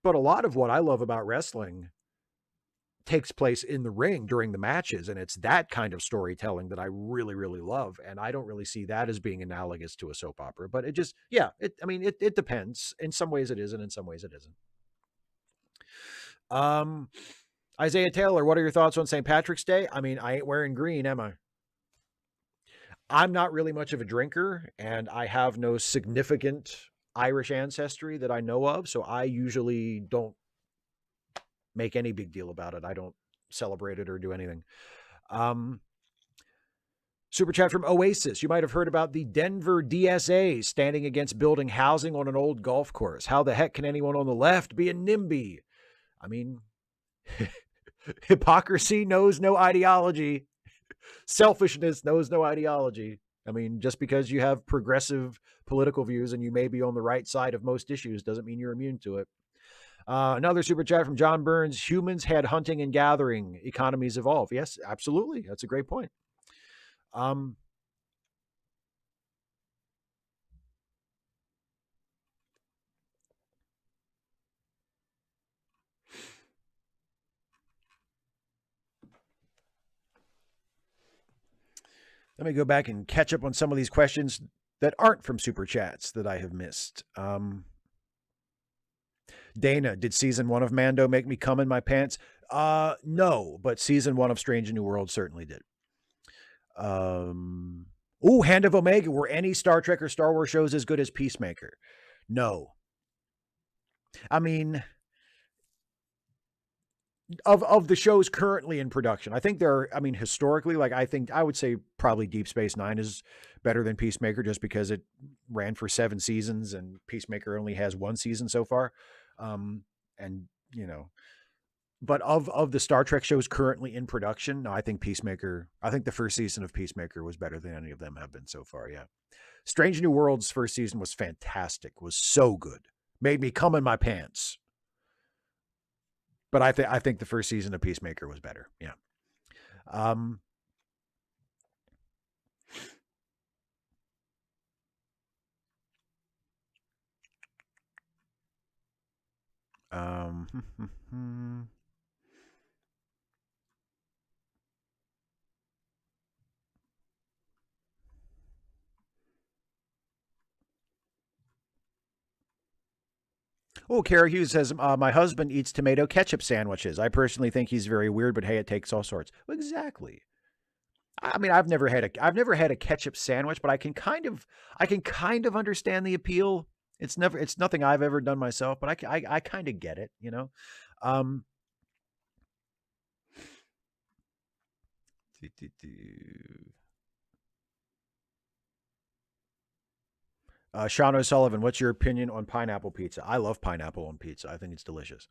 Speaker 1: But a lot of what I love about wrestling takes place in the ring during the matches, and it's that kind of storytelling that I really, really love. And I don't really see that as being analogous to a soap opera. But it just, yeah, I mean, it depends. In some ways it is, and in some ways it isn't. Um, Isaiah Taylor, what are your thoughts on St. Patrick's Day? I mean, I ain't wearing green, am I? I'm not really much of a drinker, and I have no significant Irish ancestry that I know of, so I usually don't make any big deal about it. I don't celebrate it or do anything. Um, Super chat from Oasis. You might have heard about the Denver DSA standing against building housing on an old golf course. How the heck can anyone on the left be a NIMBY? I mean, hypocrisy knows no ideology. Selfishness knows no ideology. I mean, just because you have progressive political views and you may be on the right side of most issues doesn't mean you're immune to it. Another super chat from John Burns. Humans had hunting and gathering. Economies evolve. Yes, absolutely. That's a great point. Um, Let me go back and catch up on some of these questions that aren't from super chats that I have missed. Dana, did season 1 of Mando make me come in my pants? No, but season 1 of Strange New World certainly did. Hand of Omega. Were any Star Trek or Star Wars shows as good as Peacemaker? No. I mean, of the shows currently in production, I think historically, like, I would say probably Deep Space Nine is better than Peacemaker, just because it ran for 7 seasons and Peacemaker only has 1 season so far. And but of the Star Trek shows currently in production, no, I think the first season of Peacemaker was better than any of them have been so far. Yeah. Strange New World's first season was fantastic, was so good. Made me come in my pants. But I think the first season of Peacemaker was better. Yeah. Um, Oh, Kara Hughes says, my husband eats tomato ketchup sandwiches. I personally think he's very weird, but hey, it takes all sorts. Well, exactly. I mean, I've never had a ketchup sandwich, but I can kind of understand the appeal. It's nothing I've ever done myself, but I kind of get it, Um, Sean O'Sullivan, what's your opinion on pineapple pizza? I love pineapple on pizza. I think it's delicious.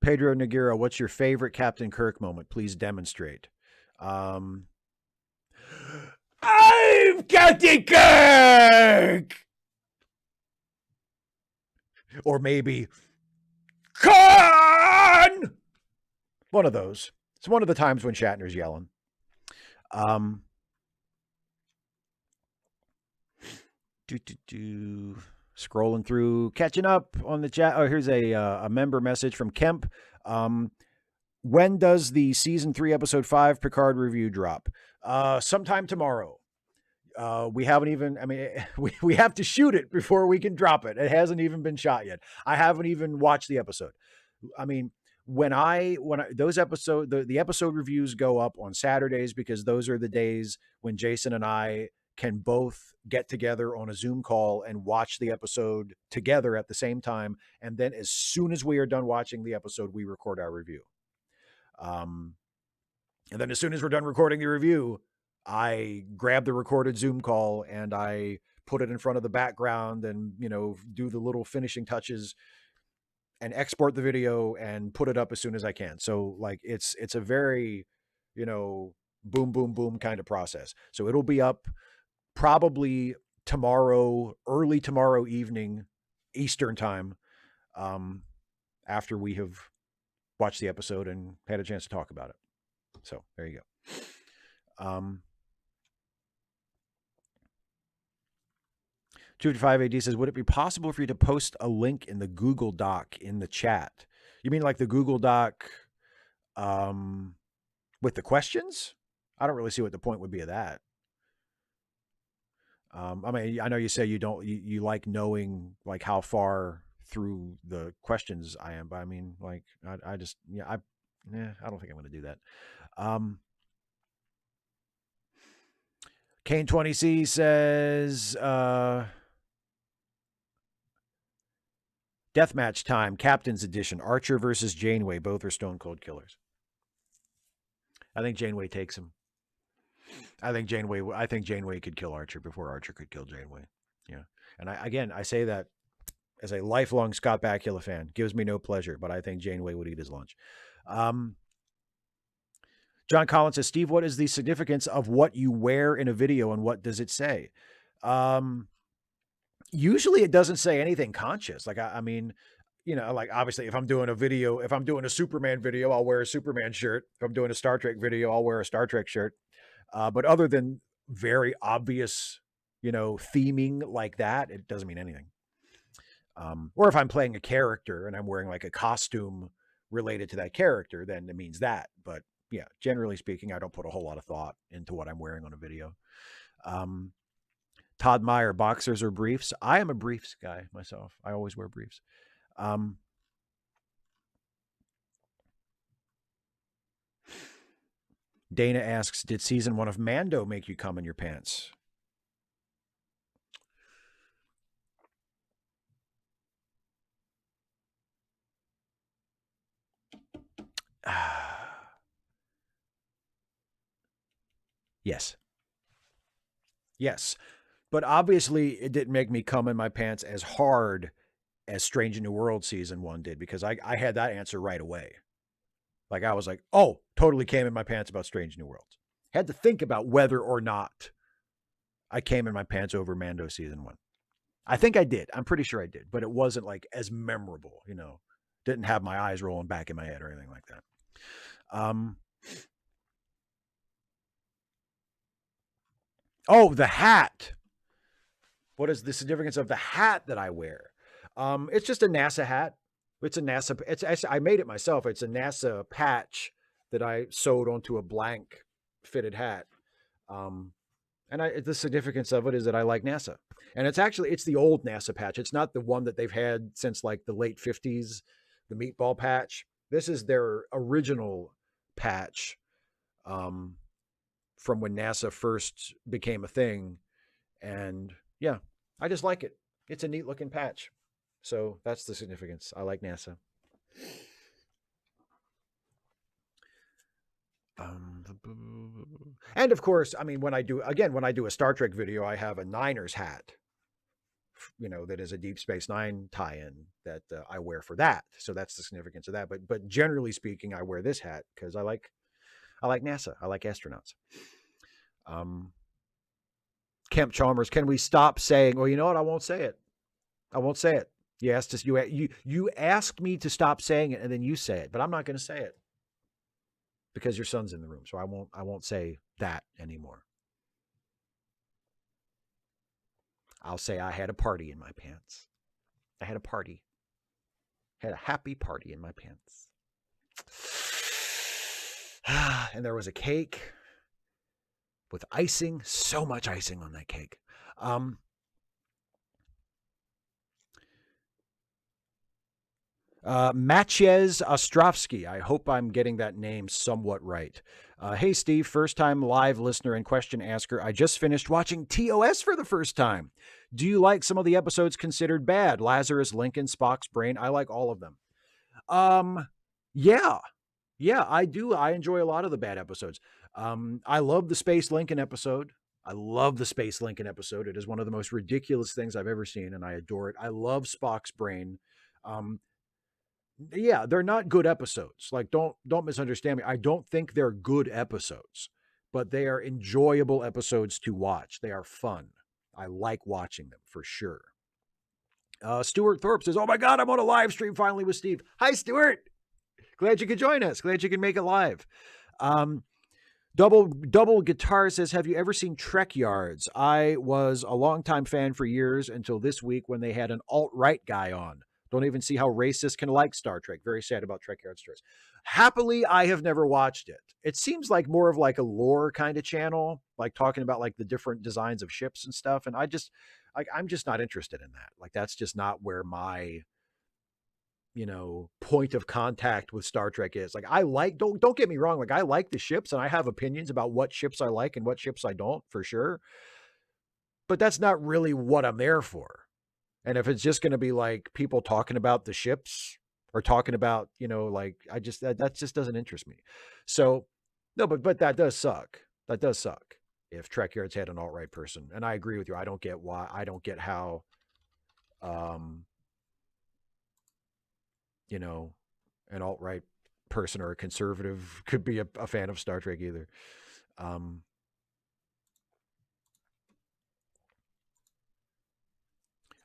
Speaker 1: Pedro Nagiro, what's your favorite Captain Kirk moment? Please demonstrate. I'm Captain Kirk! Or maybe Khan! One of those. It's one of the times when Shatner's yelling. Scrolling through, catching up on the chat. Oh, here's a member message from Kemp. When does the season 3, episode 5 Picard review drop? Sometime tomorrow. We haven't even, I mean, we have to shoot it before we can drop it. It hasn't even been shot yet. I haven't even watched the episode. I mean, when those episode, the episode reviews go up on Saturdays, because those are the days when Jason and I can both get together on a Zoom call and watch the episode together at the same time. And then as soon as we are done watching the episode, we record our review. And then as soon as we're done recording the review, I grab the recorded Zoom call and I put it in front of the background and, do the little finishing touches and export the video and put it up as soon as I can. So like, it's a very, boom, boom, boom kind of process. So it'll be up probably tomorrow, early tomorrow evening, Eastern time, after we have watched the episode and had a chance to talk about it. So there you go. 255 AD says, would it be possible for you to post a link in the Google Doc in the chat? You mean like the Google Doc with the questions? I don't really see what the point would be of that. I mean, I know you say you like knowing like how far through the questions I am, but I mean, like, I don't think I'm going to do that. Kane 20C says, deathmatch time, Captain's Edition, Archer versus Janeway. Both are stone cold killers. I think Janeway takes him. I think Janeway could kill Archer before Archer could kill Janeway. Yeah. And I say that as a lifelong Scott Bakula fan. Gives me no pleasure, but I think Janeway would eat his lunch. John Collins says, Steve, what is the significance of what you wear in a video and what does it say? Usually it doesn't say anything conscious. Like, I mean, like obviously if I'm doing a Superman video, I'll wear a Superman shirt. If I'm doing a Star Trek video, I'll wear a Star Trek shirt. But other than very obvious, theming like that, it doesn't mean anything. Or if I'm playing a character and I'm wearing like a costume related to that character, then it means that. But yeah, generally speaking, I don't put a whole lot of thought into what I'm wearing on a video. Todd Meyer, boxers or briefs? I am a briefs guy myself. I always wear briefs. Dana asks, did season 1 of Mando make you cum in your pants? Yes. Yes. But obviously it didn't make me cum in my pants as hard as Strange New World season 1 did, because I had that answer right away. Like I was like, oh, totally came in my pants about Strange New Worlds. Had to think about whether or not I came in my pants over Mando season 1. I think I did. I'm pretty sure I did, but it wasn't like as memorable, didn't have my eyes rolling back in my head or anything like that. Oh, the hat. What is the significance of the hat that I wear? It's just a NASA hat. It's a NASA. I made it myself. It's a NASA patch that I sewed onto a blank fitted hat. And the significance of it is that I like NASA. And it's the old NASA patch. It's not the one that they've had since like the late 50s, the meatball patch. This is their original patch from when NASA first became a thing. And yeah, I just like it. It's a neat looking patch. So that's the significance. I like NASA. And of course, I mean, when I do a Star Trek video, I have a Niners hat, that is a Deep Space Nine tie-in that I wear for that. So that's the significance of that. But generally speaking, I wear this hat because I like NASA. I like astronauts. Kemp Chalmers, can we stop saying, well, you know what? I won't say it. You asked us, you asked me to stop saying it, and then you say it, but I'm not going to say it because your son's in the room, so I won't say that anymore. I'll say I had a party in my pants. I had a party. Had a happy party in my pants. And there was a cake with icing, so much icing on that cake. Maciej Ostrovsky. I hope I'm getting that name somewhat right. Hey, Steve, first time live listener and question asker. I just finished watching TOS for the first time. Do you like some of the episodes considered bad? Lazarus, Lincoln, Spock's brain. I like all of them. Yeah. Yeah, I do. I enjoy a lot of the bad episodes. I love the Space Lincoln episode. I love the Space Lincoln episode. It is one of the most ridiculous things I've ever seen, and I adore it. I love Spock's brain. Yeah, they're not good episodes. Like, don't misunderstand me. I don't think they're good episodes, but they are enjoyable episodes to watch. They are fun. I like watching them for sure. Stuart Thorpe says, "Oh my God, I'm on a live stream finally with Steve." Hi, Stuart. Glad you could join us. Glad you can make it live. Double Guitar says, "Have you ever seen Trek Yards? I was a longtime fan for years until this week when they had an alt-right guy on. Don't even see how racists can like Star Trek. Very sad about Trek Yard stories." Happily, I have never watched it. It seems like more of like a lore kind of channel, like talking about like the different designs of ships and stuff. And I'm just not interested in that. Like, that's just not where my, point of contact with Star Trek is. Like, don't get me wrong. Like, I like the ships and I have opinions about what ships I like and what ships I don't, for sure. But that's not really what I'm there for. And if it's just going to be like people talking about the ships or talking about, like, that just doesn't interest me. So no, but that does suck. That does suck. If Trek Yards had an alt-right person, and I agree with you. I don't get why. I don't get how, an alt-right person or a conservative could be a fan of Star Trek either.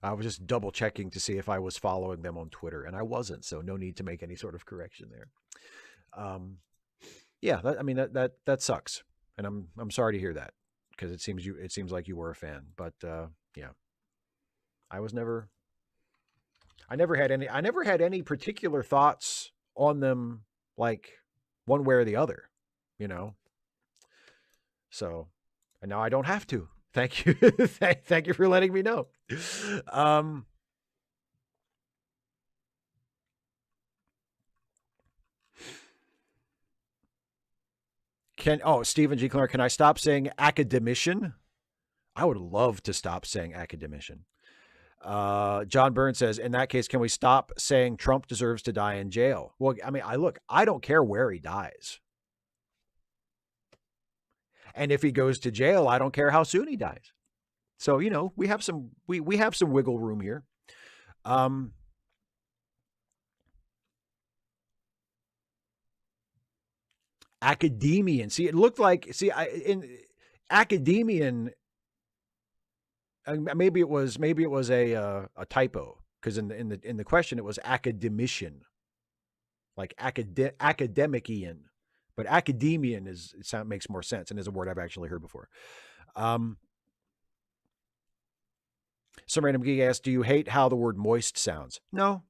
Speaker 1: I was just double checking to see if I was following them on Twitter, and I wasn't, so no need to make any sort of correction there. Yeah, that sucks, and I'm sorry to hear that, because it seems like you were a fan, but yeah, I never had any particular thoughts on them, like one way or the other, So, and now I don't have to. Thank you. Thank you for letting me know. Stephen G. Clark, can I stop saying academician? I would love to stop saying academician. John Burns says, in that case, can we stop saying Trump deserves to die in jail? Well, I mean, I don't care where he dies. And if he goes to jail, I don't care how soon he dies. So, we have some wiggle room here. Academian. See, it looked like, in academian, maybe it was a typo, because in the question it was academician, like academician, but academian makes more sense and is a word I've actually heard before. Some random geek asks, do you hate how the word moist sounds? No.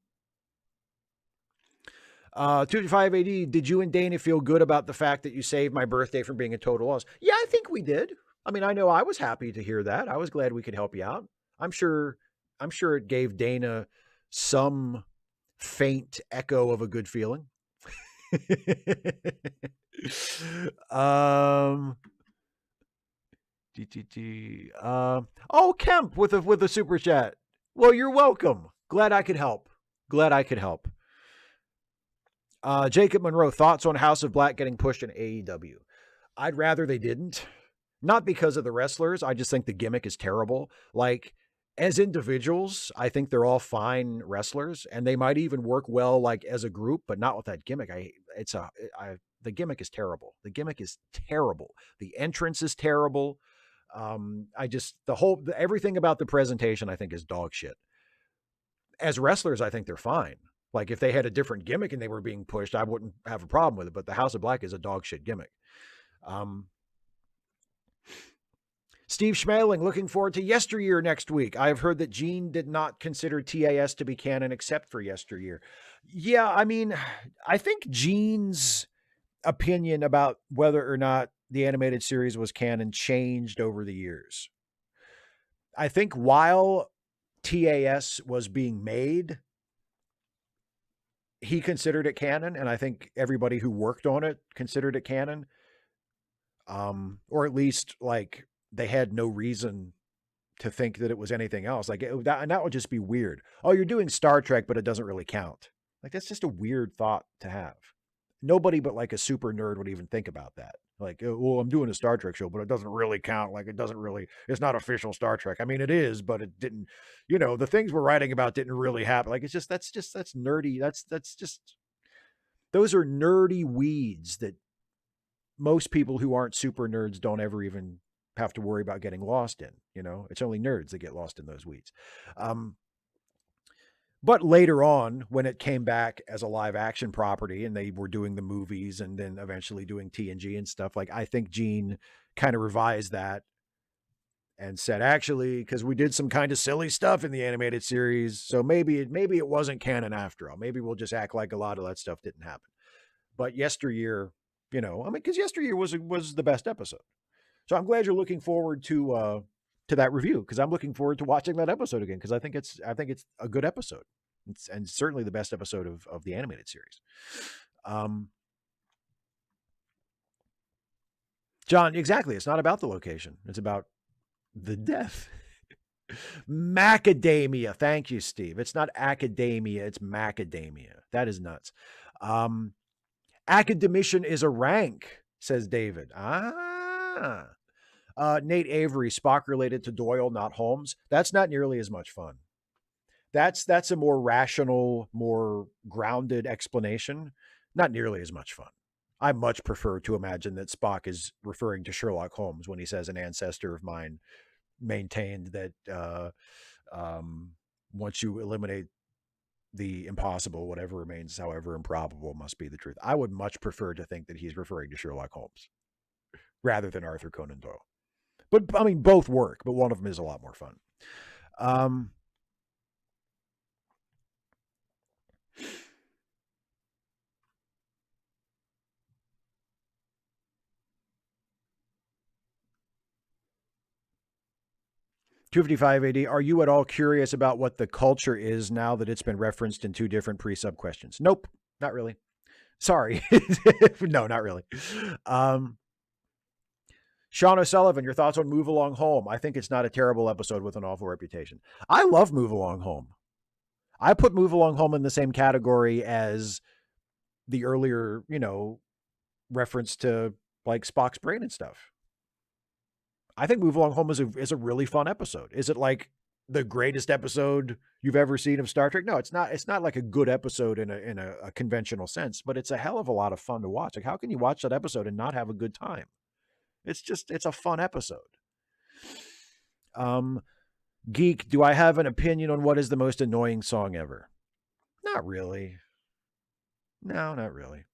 Speaker 1: 255 AD, did you and Dana feel good about the fact that you saved my birthday from being a total loss? Yeah, I think we did. I mean, I know I was happy to hear that. I was glad we could help you out. I'm sure it gave Dana some faint echo of a good feeling. Kemp with a super chat. Well, you're welcome. Glad I could help. Jacob Monroe, thoughts on House of Black getting pushed in AEW? I'd rather they didn't. Not because of the wrestlers. I just think the gimmick is terrible. Like, as individuals, I think they're all fine wrestlers, and they might even work well, like, as a group, but not with that gimmick. The gimmick is terrible. The gimmick is terrible. The entrance is terrible. Everything about the presentation, I think, is dog shit. as wrestlers, I think they're fine. Like if they had a different gimmick and they were being pushed, I wouldn't have a problem with it. But the House of Black is a dog shit gimmick. Steve Schmaling, looking forward to Yesteryear next week. I've heard that Gene did not consider TAS to be canon except for Yesteryear. Yeah, I mean, I think Gene's opinion about whether or not the animated series was canon changed over the years. I think while TAS was being made, he considered it canon, and I think everybody who worked on it considered it canon. Or at least like they had no reason to think that it was anything else. Like that would just be weird. Oh, you're doing Star Trek, but it doesn't really count. Like that's just a weird thought to have. Nobody but like a super nerd would even think about that. Like, well, I'm doing a Star Trek show, but it doesn't really count. Like it doesn't really, it's not official Star Trek. I mean, it is, but it didn't, the things we're writing about didn't really happen. Like that's nerdy. That's just, those are nerdy weeds that most people who aren't super nerds don't ever even have to worry about getting lost in. It's only nerds that get lost in those weeds. But later on, when it came back as a live action property and they were doing the movies and then eventually doing TNG and stuff, like I think Gene kind of revised that and said, actually, because we did some kind of silly stuff in the animated series, so maybe it wasn't canon after all. Maybe we'll just act like a lot of that stuff didn't happen. But Yesteryear, because Yesteryear was the best episode. So I'm glad you're looking forward to that review, because I'm looking forward to watching that episode again, because I think it's a good episode. And certainly the best episode of the animated series. John, exactly. It's not about the location. It's about the death. Macadamia. Thank you, Steve. It's not academia. It's macadamia. That is nuts. Academician is a rank, says David. Nate Avery, Spock related to Doyle, not Holmes. That's not nearly as much fun. That's a more rational, more grounded explanation. Not nearly as much fun. I much prefer to imagine that Spock is referring to Sherlock Holmes when he says an ancestor of mine maintained that once you eliminate the impossible, whatever remains, however improbable, must be the truth. I would much prefer to think that he's referring to Sherlock Holmes rather than Arthur Conan Doyle. But I mean, both work, but one of them is a lot more fun. 255 AD, are you at all curious about what the culture is now that it's been referenced in two different pre-sub questions? Nope, not really. Sorry. No, not really. Sean O'Sullivan, your thoughts on Move Along Home? I think it's not a terrible episode with an awful reputation. I love Move Along Home. I put Move Along Home in the same category as the earlier, reference to like Spock's brain and stuff. I think Move Along Home is a really fun episode. Is it like the greatest episode you've ever seen of Star Trek? No, it's not. It's not like a good episode in a conventional sense, but it's a hell of a lot of fun to watch. Like, how can you watch that episode and not have a good time? It's a fun episode. Geek, do I have an opinion on what is the most annoying song ever? Not really. No, not really.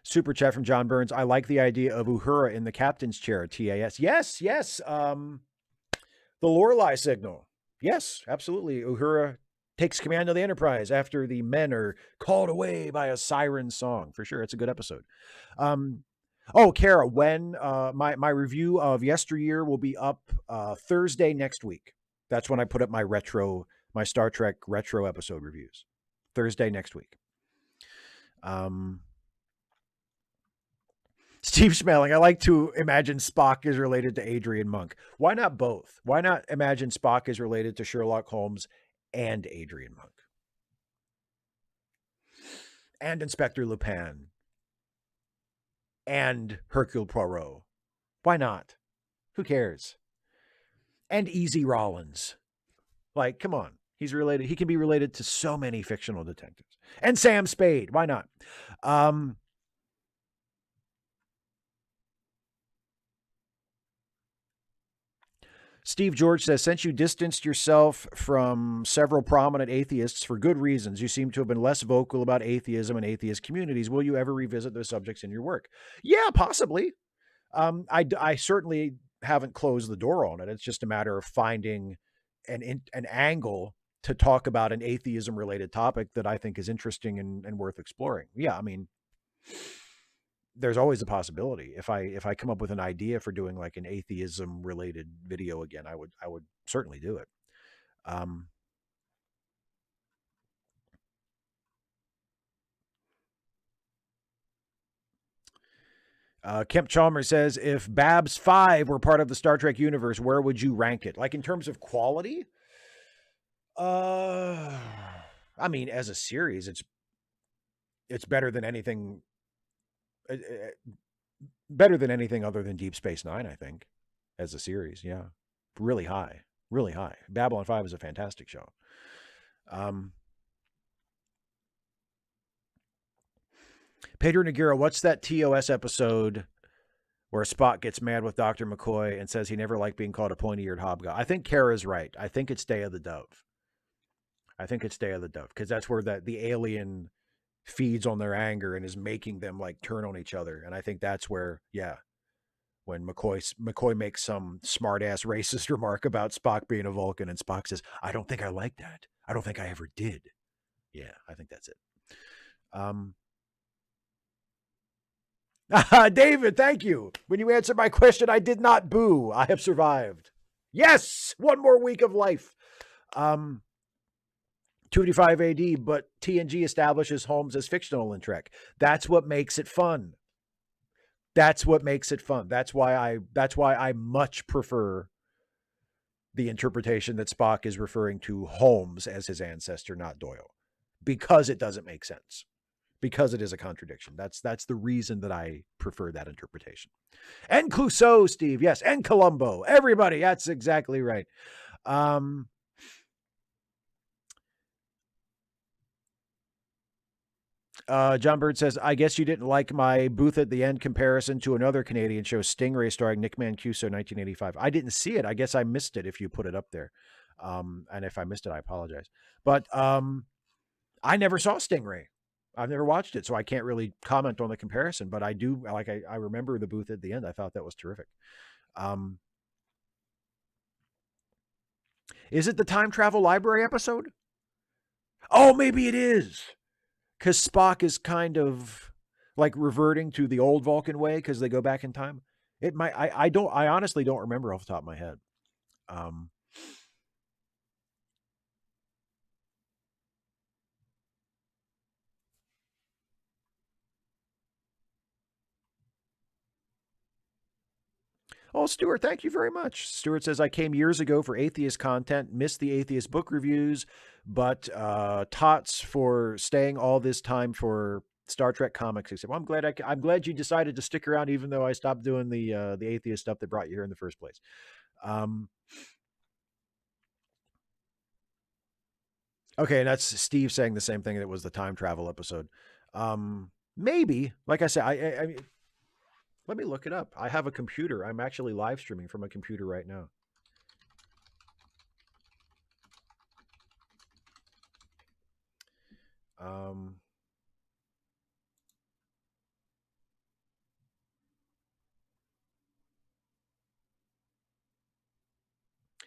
Speaker 1: Super chat from John Burns. I like the idea of Uhura in the captain's chair, TAS. Yes. The Lorelei signal. Yes, absolutely. Uhura takes command of the Enterprise after the men are called away by a siren song. For sure, it's a good episode. Kara, when my review of Yesteryear will be up Thursday next week. That's when I put up my Star Trek retro episode reviews. Thursday next week. Steve Smelling, I like to imagine Spock is related to Adrian Monk. Why not both? Why not imagine Spock is related to Sherlock Holmes and Adrian Monk? And Inspector Lupin. And Hercule Poirot. Why not? Who cares? And Easy Rollins. Like, come on. He's related. He can be related to so many fictional detectives. And Sam Spade. Why not? Steve George says, since you distanced yourself from several prominent atheists for good reasons, you seem to have been less vocal about atheism and atheist communities. Will you ever revisit those subjects in your work? Yeah, possibly. I certainly haven't closed the door on it. It's just a matter of finding an angle to talk about an atheism related topic that I think is interesting and worth exploring. Yeah, I mean, there's always a possibility. If I come up with an idea for doing like an atheism related video again, I would certainly do it. Um, Kemp Chalmers says, if Babs 5 were part of the Star Trek universe, where would you rank it? Like in terms of quality? Uh, I mean, as a series, it's better than anything. Better than anything other than Deep Space Nine, I think, as a series. Yeah, really high, really high. Babylon 5 is a fantastic show. Pedro Noguera, what's that TOS episode where Spock gets mad with Dr. McCoy and says he never liked being called a pointy-eared hobgoblin? I think Kara's right. I think it's Day of the Dove. Because that's where the alien feeds on their anger and is making them like turn on each other. And I think that's where, yeah, when McCoy makes some smart ass racist remark about Spock being a Vulcan, and Spock says, "I don't think I like that. I don't think I ever did." Yeah, I think that's it. David, thank you. When you answered my question, I did not boo. I have survived. Yes, one more week of life. 255 AD, but TNG establishes Holmes as fictional in Trek. That's what makes it fun. That's what makes it fun. That's why I much prefer the interpretation that Spock is referring to Holmes as his ancestor, not Doyle, because it doesn't make sense. Because it is a contradiction. That's the reason that I prefer that interpretation. And Clouseau, Steve, yes, and Columbo, everybody. That's exactly right. John Bird says, I guess you didn't like my booth at the end comparison to another Canadian show, Stingray, starring Nick Mancuso, 1985. I didn't see it. I guess I missed it if you put it up there. And if I missed it, I apologize. But I never saw Stingray. I've never watched it, so I can't really comment on the comparison, but I do like, I remember the booth at the end. I thought that was terrific. Is it the time travel library episode? Oh, maybe it is. Because Spock is kind of like reverting to the old Vulcan way because they go back in time. It might, I honestly don't remember off the top of my head. Oh, Stuart, thank you very much. Stuart says, I came years ago for atheist content, missed the atheist book reviews, but tots for staying all this time for Star Trek comics. Well, I'm glad you decided to stick around, even though I stopped doing the atheist stuff that brought you here in the first place. Okay, and that's Steve saying the same thing. That was the time travel episode. Maybe, like I said, I mean, let me look it up. I have a computer. I'm actually live streaming from a computer right now.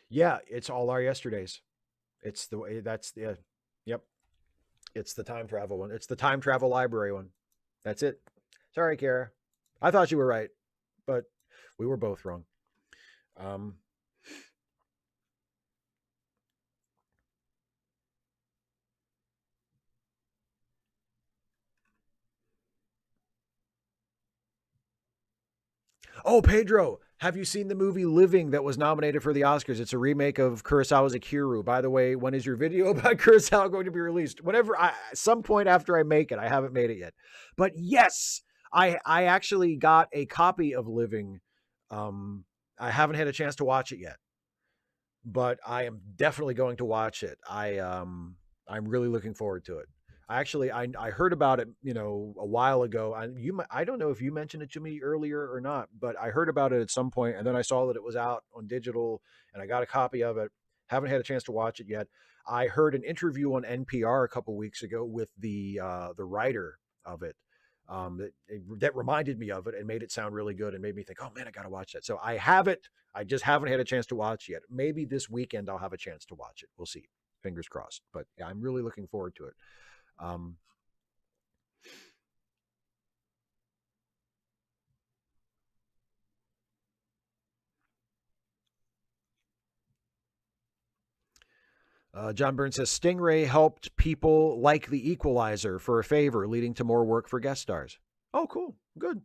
Speaker 1: Yeah, it's all our yesterdays. It's the way that's the yep. It's the time travel one. It's the time travel library one. That's it. Sorry, Kara. I thought you were right, but we were both wrong. Oh, Pedro, have you seen the movie Living that was nominated for the Oscars? It's a remake of Kurosawa's Akiru. By the way, when is your video about Kurosawa going to be released? Whenever, some point after I make it. I haven't made it yet. But yes, I actually got a copy of Living. I haven't had a chance to watch it yet, but I am definitely going to watch it. I'm really looking forward to it. I heard about it, a while ago. I don't know if you mentioned it to me earlier or not, but I heard about it at some point, and then I saw that it was out on digital, and I got a copy of it. Haven't had a chance to watch it yet. I heard an interview on NPR a couple weeks ago with the writer of it. That reminded me of it and made it sound really good and made me think, oh man, I got to watch that. So I have it. I just haven't had a chance to watch yet. Maybe this weekend I'll have a chance to watch it. We'll see. Fingers crossed. But yeah, I'm really looking forward to it. Um, John Burns says Stingray helped people like The Equalizer for a favor, leading to more work for guest stars. Oh, cool. Good.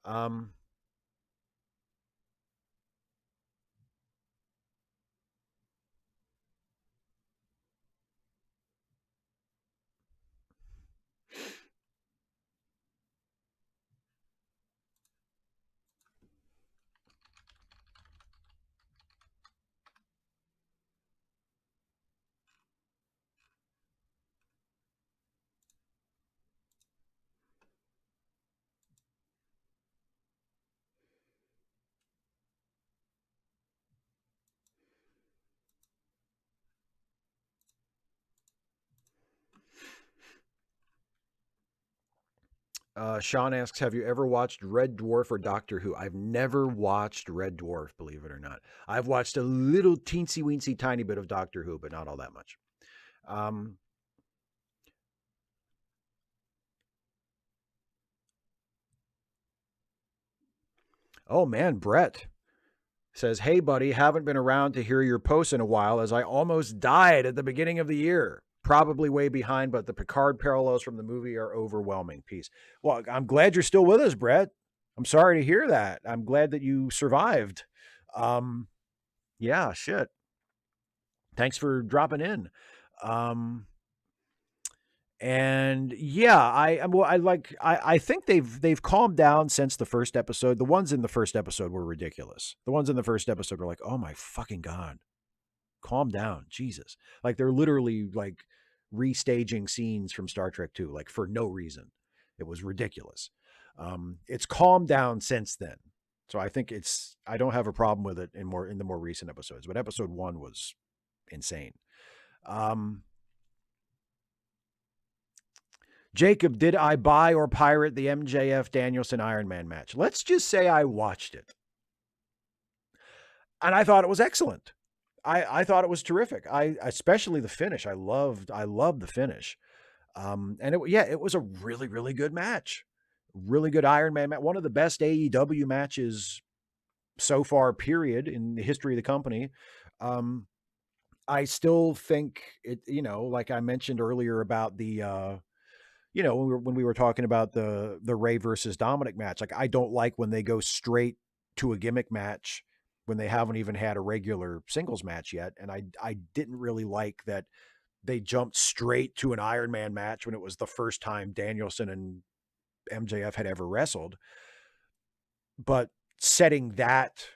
Speaker 1: Um, Sean asks, have you ever watched Red Dwarf or Doctor Who? I've never watched Red Dwarf, believe it or not. I've watched a little teensy weensy tiny bit of Doctor Who, but not all that much. Um, oh man, Brett says, hey buddy, haven't been around to hear your posts in a while as I almost died at the beginning of the year. Probably way behind, but the Picard parallels from the movie are overwhelming. Peace. Well, I'm glad you're still with us, Brett. I'm sorry to hear that. I'm glad that you survived. Um, yeah, shit. Thanks for dropping in. Um, and yeah, I think they've calmed down since the first episode. The ones in the first episode were ridiculous. The ones in the first episode were like, oh my fucking god, calm down, Jesus. Like they're literally like restaging scenes from Star Trek 2, like for no reason. It was ridiculous. It's calmed down since then. So I think I don't have a problem with it in the more recent episodes, but episode 1 was insane. Um, Jacob, did I buy or pirate the MJF Danielson Iron Man match? Let's just say I watched it. And I thought it was excellent. I thought it was terrific. Especially the finish. I loved the finish. And it was a really, really good match. Really good Iron Man match. One of the best AEW matches so far, period, in the history of the company. I still think it, like I mentioned earlier about the when we were talking about the Ray versus Dominic match, like I don't like when they go straight to a gimmick match when they haven't even had a regular singles match yet. And I didn't really like that they jumped straight to an Iron Man match when it was the first time Danielson and MJF had ever wrestled. But setting that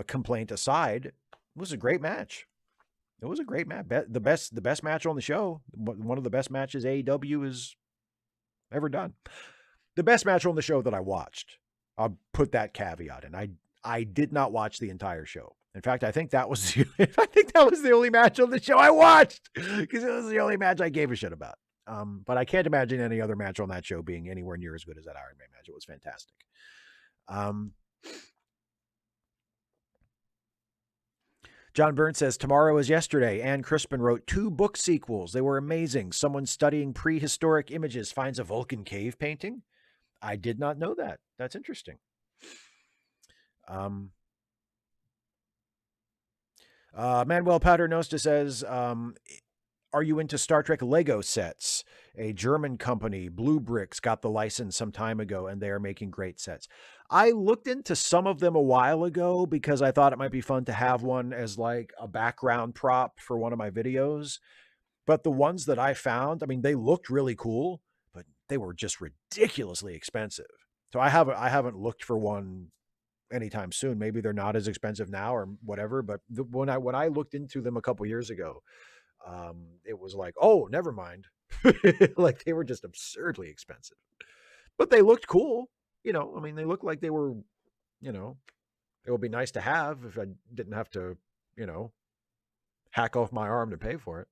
Speaker 1: complaint aside, it was a great match. It was a great match. The best match on the show. One of the best matches AEW has ever done. The best match on the show that I watched. I'll put that caveat in. I did not watch the entire show. In fact, I think that was the only match on the show I watched because it was the only match I gave a shit about. But I can't imagine any other match on that show being anywhere near as good as that Iron Man match. It was fantastic. John Burns says, tomorrow is yesterday. Ann Crispin wrote 2 book sequels. They were amazing. Someone studying prehistoric images finds a Vulcan cave painting. I did not know that. That's interesting. Manuel Paternoster says, are you into Star Trek Lego sets? A German company, Blue Bricks, got the license some time ago, and they are making great sets. I looked into some of them a while ago because I thought it might be fun to have one as like a background prop for one of my videos. But the ones that I found, I mean, they looked really cool, but they were just ridiculously expensive. So I haven't looked for one anytime soon. Maybe they're not as expensive now or whatever. But when I looked into them a couple years ago, It was like, oh, never mind. Like they were just absurdly expensive, but they looked cool. I mean, they looked like they were, you know, it would be nice to have if I didn't have to, you know, hack off my arm to pay for it.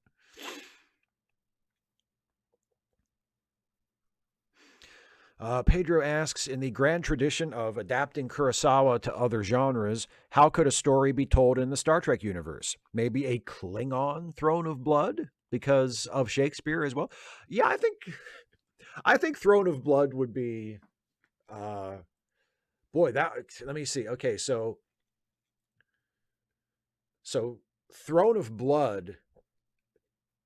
Speaker 1: Pedro asks, in the grand tradition of adapting Kurosawa to other genres, how could a story be told in the Star Trek universe? Maybe a Klingon throne of blood because of Shakespeare as well. Yeah, I think Throne of Blood would be, uh, boy. That let me see. Okay, so Throne of Blood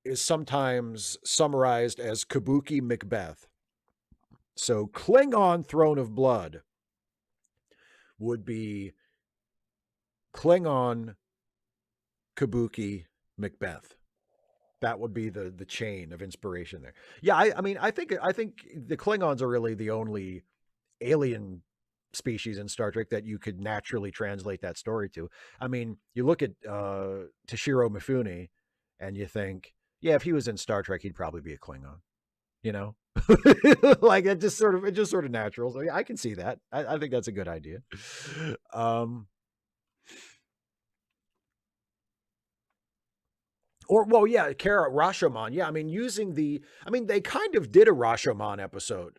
Speaker 1: is sometimes summarized as Kabuki Macbeth. So Klingon Throne of Blood would be Klingon Kabuki Macbeth. That would be the chain of inspiration there. Yeah, I mean, I think the Klingons are really the only alien species in Star Trek that you could naturally translate that story to. I mean, you look at Toshiro Mifune, and you think, yeah, if he was in Star Trek, he'd probably be a Klingon. You know, like it just sort of natural. So yeah, I can see that. I think that's a good idea. Um, Or well, yeah, Kara Rashomon. Yeah, I mean, they kind of did a Rashomon episode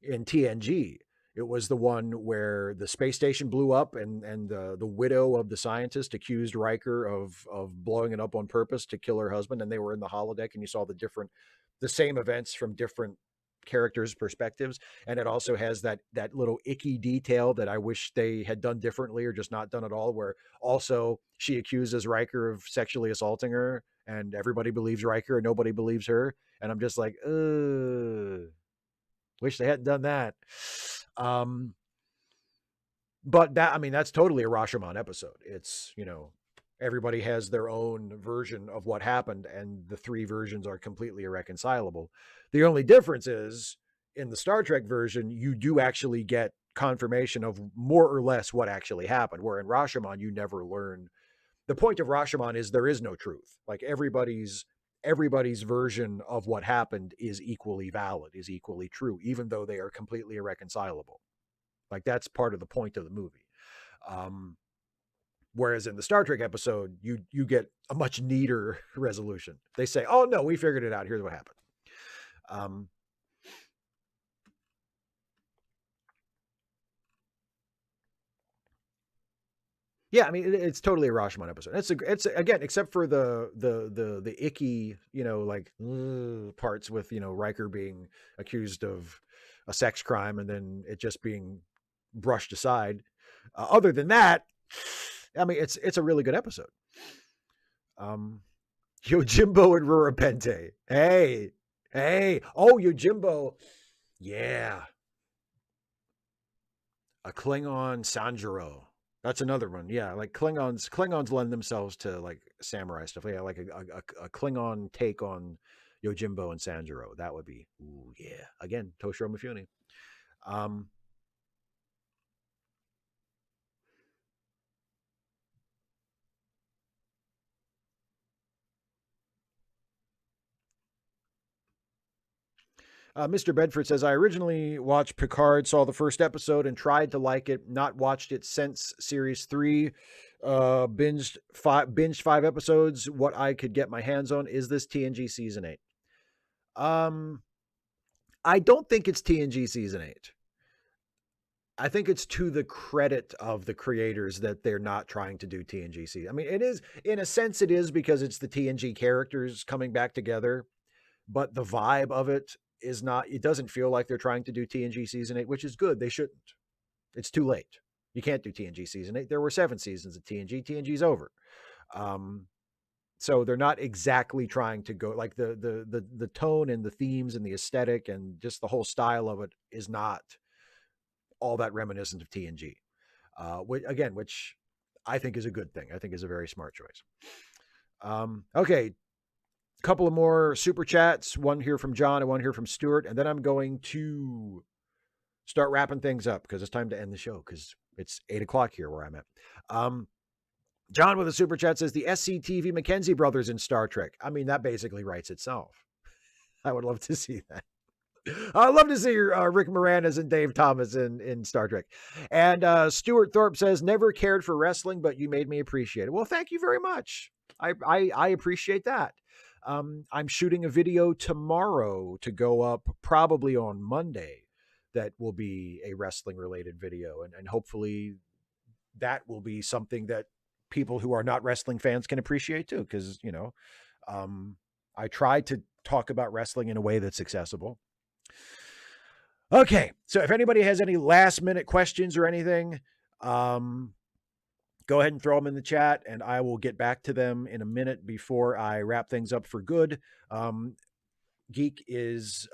Speaker 1: in TNG. It was the one where the space station blew up, and the widow of the scientist accused Riker of blowing it up on purpose to kill her husband, and they were in the holodeck, and you saw the same events from different characters' perspectives, and it also has that little icky detail that I wish they had done differently or just not done at all, where also she accuses Riker of sexually assaulting her, and everybody believes Riker and nobody believes her, and I'm just like, wish they hadn't done that. Um, but that's totally a Rashomon episode. It's, everybody has their own version of what happened, and the three versions are completely irreconcilable. The only difference is in the Star Trek version, you do actually get confirmation of more or less what actually happened, where in Rashomon, you never learn. The point of Rashomon is there is no truth. Like everybody's version of what happened is equally valid, is equally true, even though they are completely irreconcilable. Like that's part of the point of the movie. Um, Whereas in the Star Trek episode, you get a much neater resolution. They say, "Oh no, we figured it out. Here's what happened." Um, yeah, I mean it's totally a Rashomon episode. It's again, except for the icky, like parts with Riker being accused of a sex crime and then it just being brushed aside. Other than that, I mean it's a really good episode. Um, Yojimbo and Rurapente. Hey, oh Yojimbo, yeah, a Klingon Sanjuro. That's another one. Yeah, like Klingons lend themselves to like samurai stuff. Yeah, like a Klingon take on Yojimbo and Sanjuro. That would be, ooh, yeah. Again, Toshiro Mifune. Um, Mr. Bedford says, I originally watched Picard, saw the first episode, and tried to like it. Not watched it since series 3. Binged 5 episodes. What I could get my hands on. Is this TNG season 8? Um, I don't think it's TNG season 8. I think it's to the credit of the creators that they're not trying to do TNG season. I mean, it is, in a sense, it is because it's the TNG characters coming back together, but the vibe of it is not, it doesn't feel like they're trying to do TNG season 8, which is good. They shouldn't. It's too late. You can't do TNG season 8. There were 7 seasons of TNG. TNG's over. Um, so they're not exactly trying to go like the tone and the themes and the aesthetic and just the whole style of it is not all that reminiscent of TNG. Which I think is a good thing. I think is a very smart choice. Okay, couple of more super chats. One here from John and one here from Stuart, and then I'm going to start wrapping things up because it's time to end the show because it's 8 o'clock here where I'm at. John with a super chat says the SCTV Mackenzie brothers in Star Trek. I mean, that basically writes itself. I would love to see that. I'd love to see Rick Moranis and Dave Thomas in Star Trek. And Stuart Thorpe says, never cared for wrestling, but you made me appreciate it. Well, thank you very much. I appreciate that. I'm shooting a video tomorrow to go up probably on Monday that will be a wrestling related video. And hopefully that will be something that people who are not wrestling fans can appreciate too. Because, I try to talk about wrestling in a way that's accessible. Okay, so if anybody has any last minute questions or anything, go ahead and throw them in the chat, and I will get back to them in a minute before I wrap things up for good. Geek is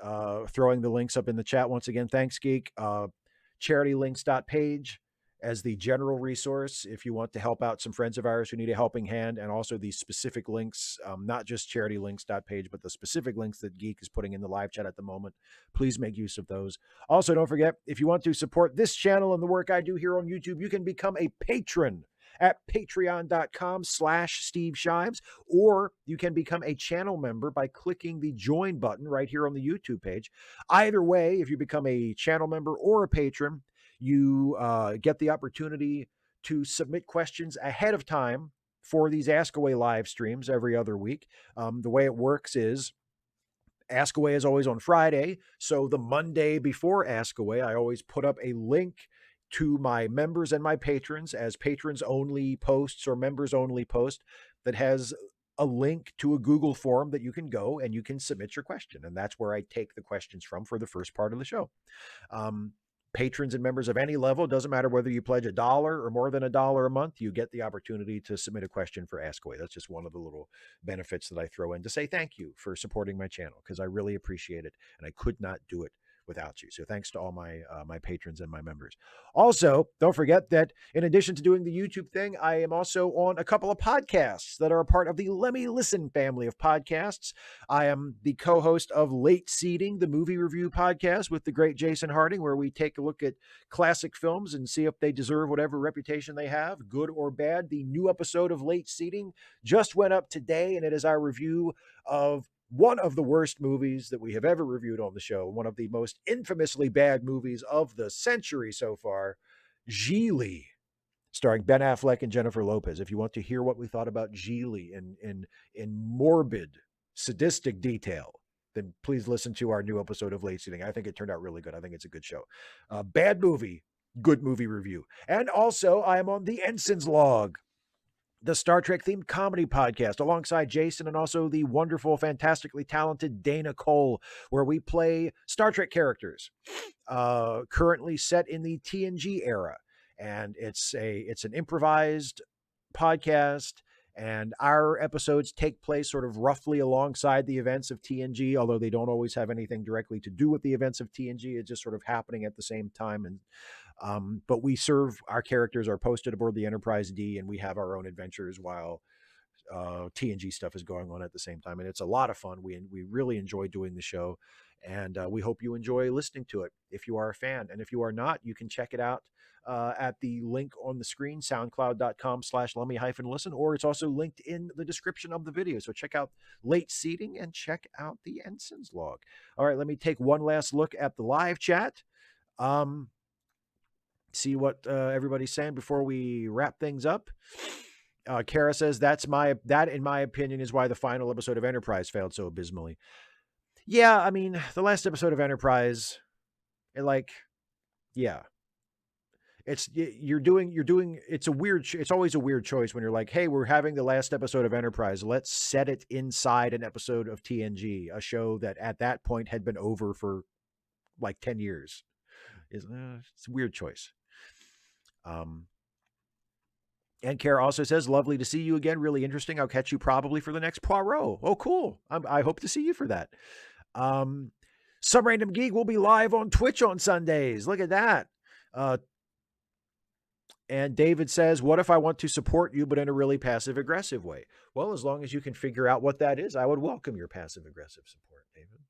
Speaker 1: throwing the links up in the chat once again. Thanks, Geek. Charitylinks.page as the general resource if you want to help out some friends of ours who need a helping hand, and also the specific links, not just charitylinks.page, but the specific links that Geek is putting in the live chat at the moment. Please make use of those. Also, don't forget, if you want to support this channel and the work I do here on YouTube, you can become a patron at patreon.com/Steve Shives, or you can become a channel member by clicking the join button right here on the YouTube page. Either way, if you become a channel member or a patron, you get the opportunity to submit questions ahead of time for these Ask Away live streams every other week. The way it works is Ask Away is always on Friday. So the Monday before Ask Away, I always put up a link to my members and my patrons as patrons only posts or members only post that has a link to a Google form that you can go and you can submit your question. And that's where I take the questions from for the first part of the show. Patrons and members of any level, doesn't matter whether you pledge $1 or more than $1 a month, you get the opportunity to submit a question for Ask Away. That's just one of the little benefits that I throw in to say thank you for supporting my channel, because I really appreciate it, and I could not do it without you. So thanks to all my my patrons and my members. Also, don't forget that in addition to doing the YouTube thing, I am also on a couple of podcasts that are a part of the Lemmy Listen family of podcasts. I am the co-host of Late Seating, the movie review podcast with the great Jason Harding, where we take a look at classic films and see if they deserve whatever reputation they have, good or bad. The new episode of Late Seating just went up today, and it is our review of one of the worst movies that we have ever reviewed on the show, one of the most infamously bad movies of the century so far, Geely, starring Ben Affleck and Jennifer Lopez. If you want to hear what we thought about Geely in morbid, sadistic detail, then please listen to our new episode of Late Seating. I think it turned out really good. I think it's a good show. Bad movie, good movie review. And also, I am on the Ensign's Log, the Star Trek themed comedy podcast, alongside Jason and also the wonderful, fantastically talented Dana Cole, where we play Star Trek characters currently set in the TNG era. And it's an improvised podcast, and our episodes take place sort of roughly alongside the events of TNG, although they don't always have anything directly to do with the events of TNG. It's just sort of happening at the same time. And but our characters are posted aboard the Enterprise D, and we have our own adventures while TNG stuff is going on at the same time. And it's a lot of fun. We really enjoy doing the show, and we hope you enjoy listening to it if you are a fan. And if you are not, you can check it out at the link on the screen, soundcloud.com/Lemmy-listen, or it's also linked in the description of the video. So check out Late Seating and check out the Ensign's Log. All right, let me take one last look at the live chat. See what everybody's saying before we wrap things up. Kara says that in my opinion is why the final episode of Enterprise failed so abysmally. Yeah, I mean, the last episode of Enterprise, it's always a weird choice when you're like, hey, we're having the last episode of Enterprise, let's set it inside an episode of TNG, a show that at that point had been over for like 10 years. It's a weird choice. And Kara also says, lovely to see you again. Really interesting. I'll catch you probably for the next Poirot. Oh, cool. I hope to see you for that. Some Random Geek will be live on Twitch on Sundays. Look at that. And David says, what if I want to support you, but in a really passive aggressive way? Well, as long as you can figure out what that is, I would welcome your passive aggressive support, David.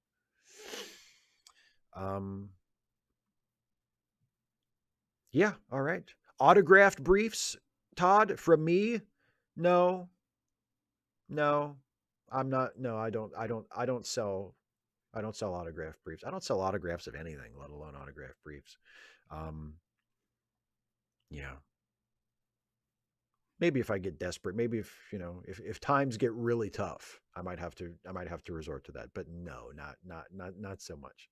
Speaker 1: Yeah. All right. Autographed briefs, Todd, from me No, no, I'm not. No, I don't sell. I don't sell autograph briefs. I don't sell autographs of anything, let alone autograph briefs. Um, yeah. Maybe if I get desperate, maybe if, if times get really tough, I might have to resort to that. But no, not so much.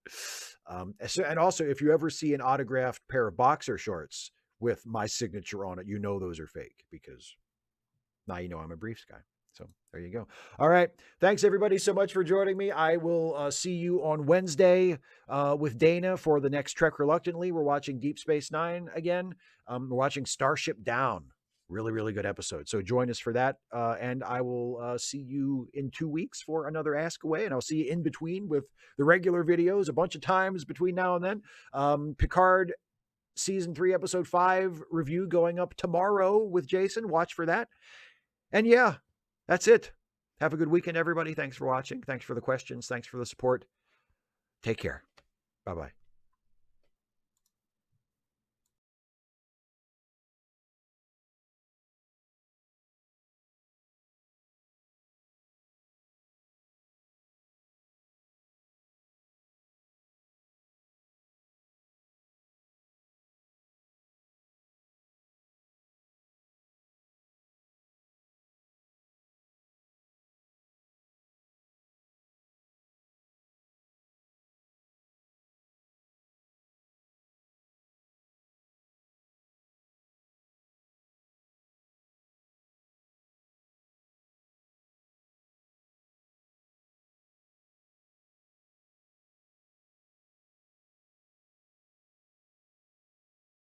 Speaker 1: And also, if you ever see an autographed pair of boxer shorts with my signature on it, you know those are fake, because now you know I'm a briefs guy. So there you go. All right. Thanks, everybody, so much for joining me. I will see you on Wednesday with Dana for the next Trek Reluctantly. We're watching Deep Space Nine again. We're watching Starship Down. Really, really good episode. So join us for that. And I will see you in 2 weeks for another Ask Away. And I'll see you in between with the regular videos a bunch of times between now and then. Picard Season 3, Episode 5 review going up tomorrow with Jason. Watch for that. And yeah, that's it. Have a good weekend, everybody. Thanks for watching. Thanks for the questions. Thanks for the support. Take care. Bye-bye.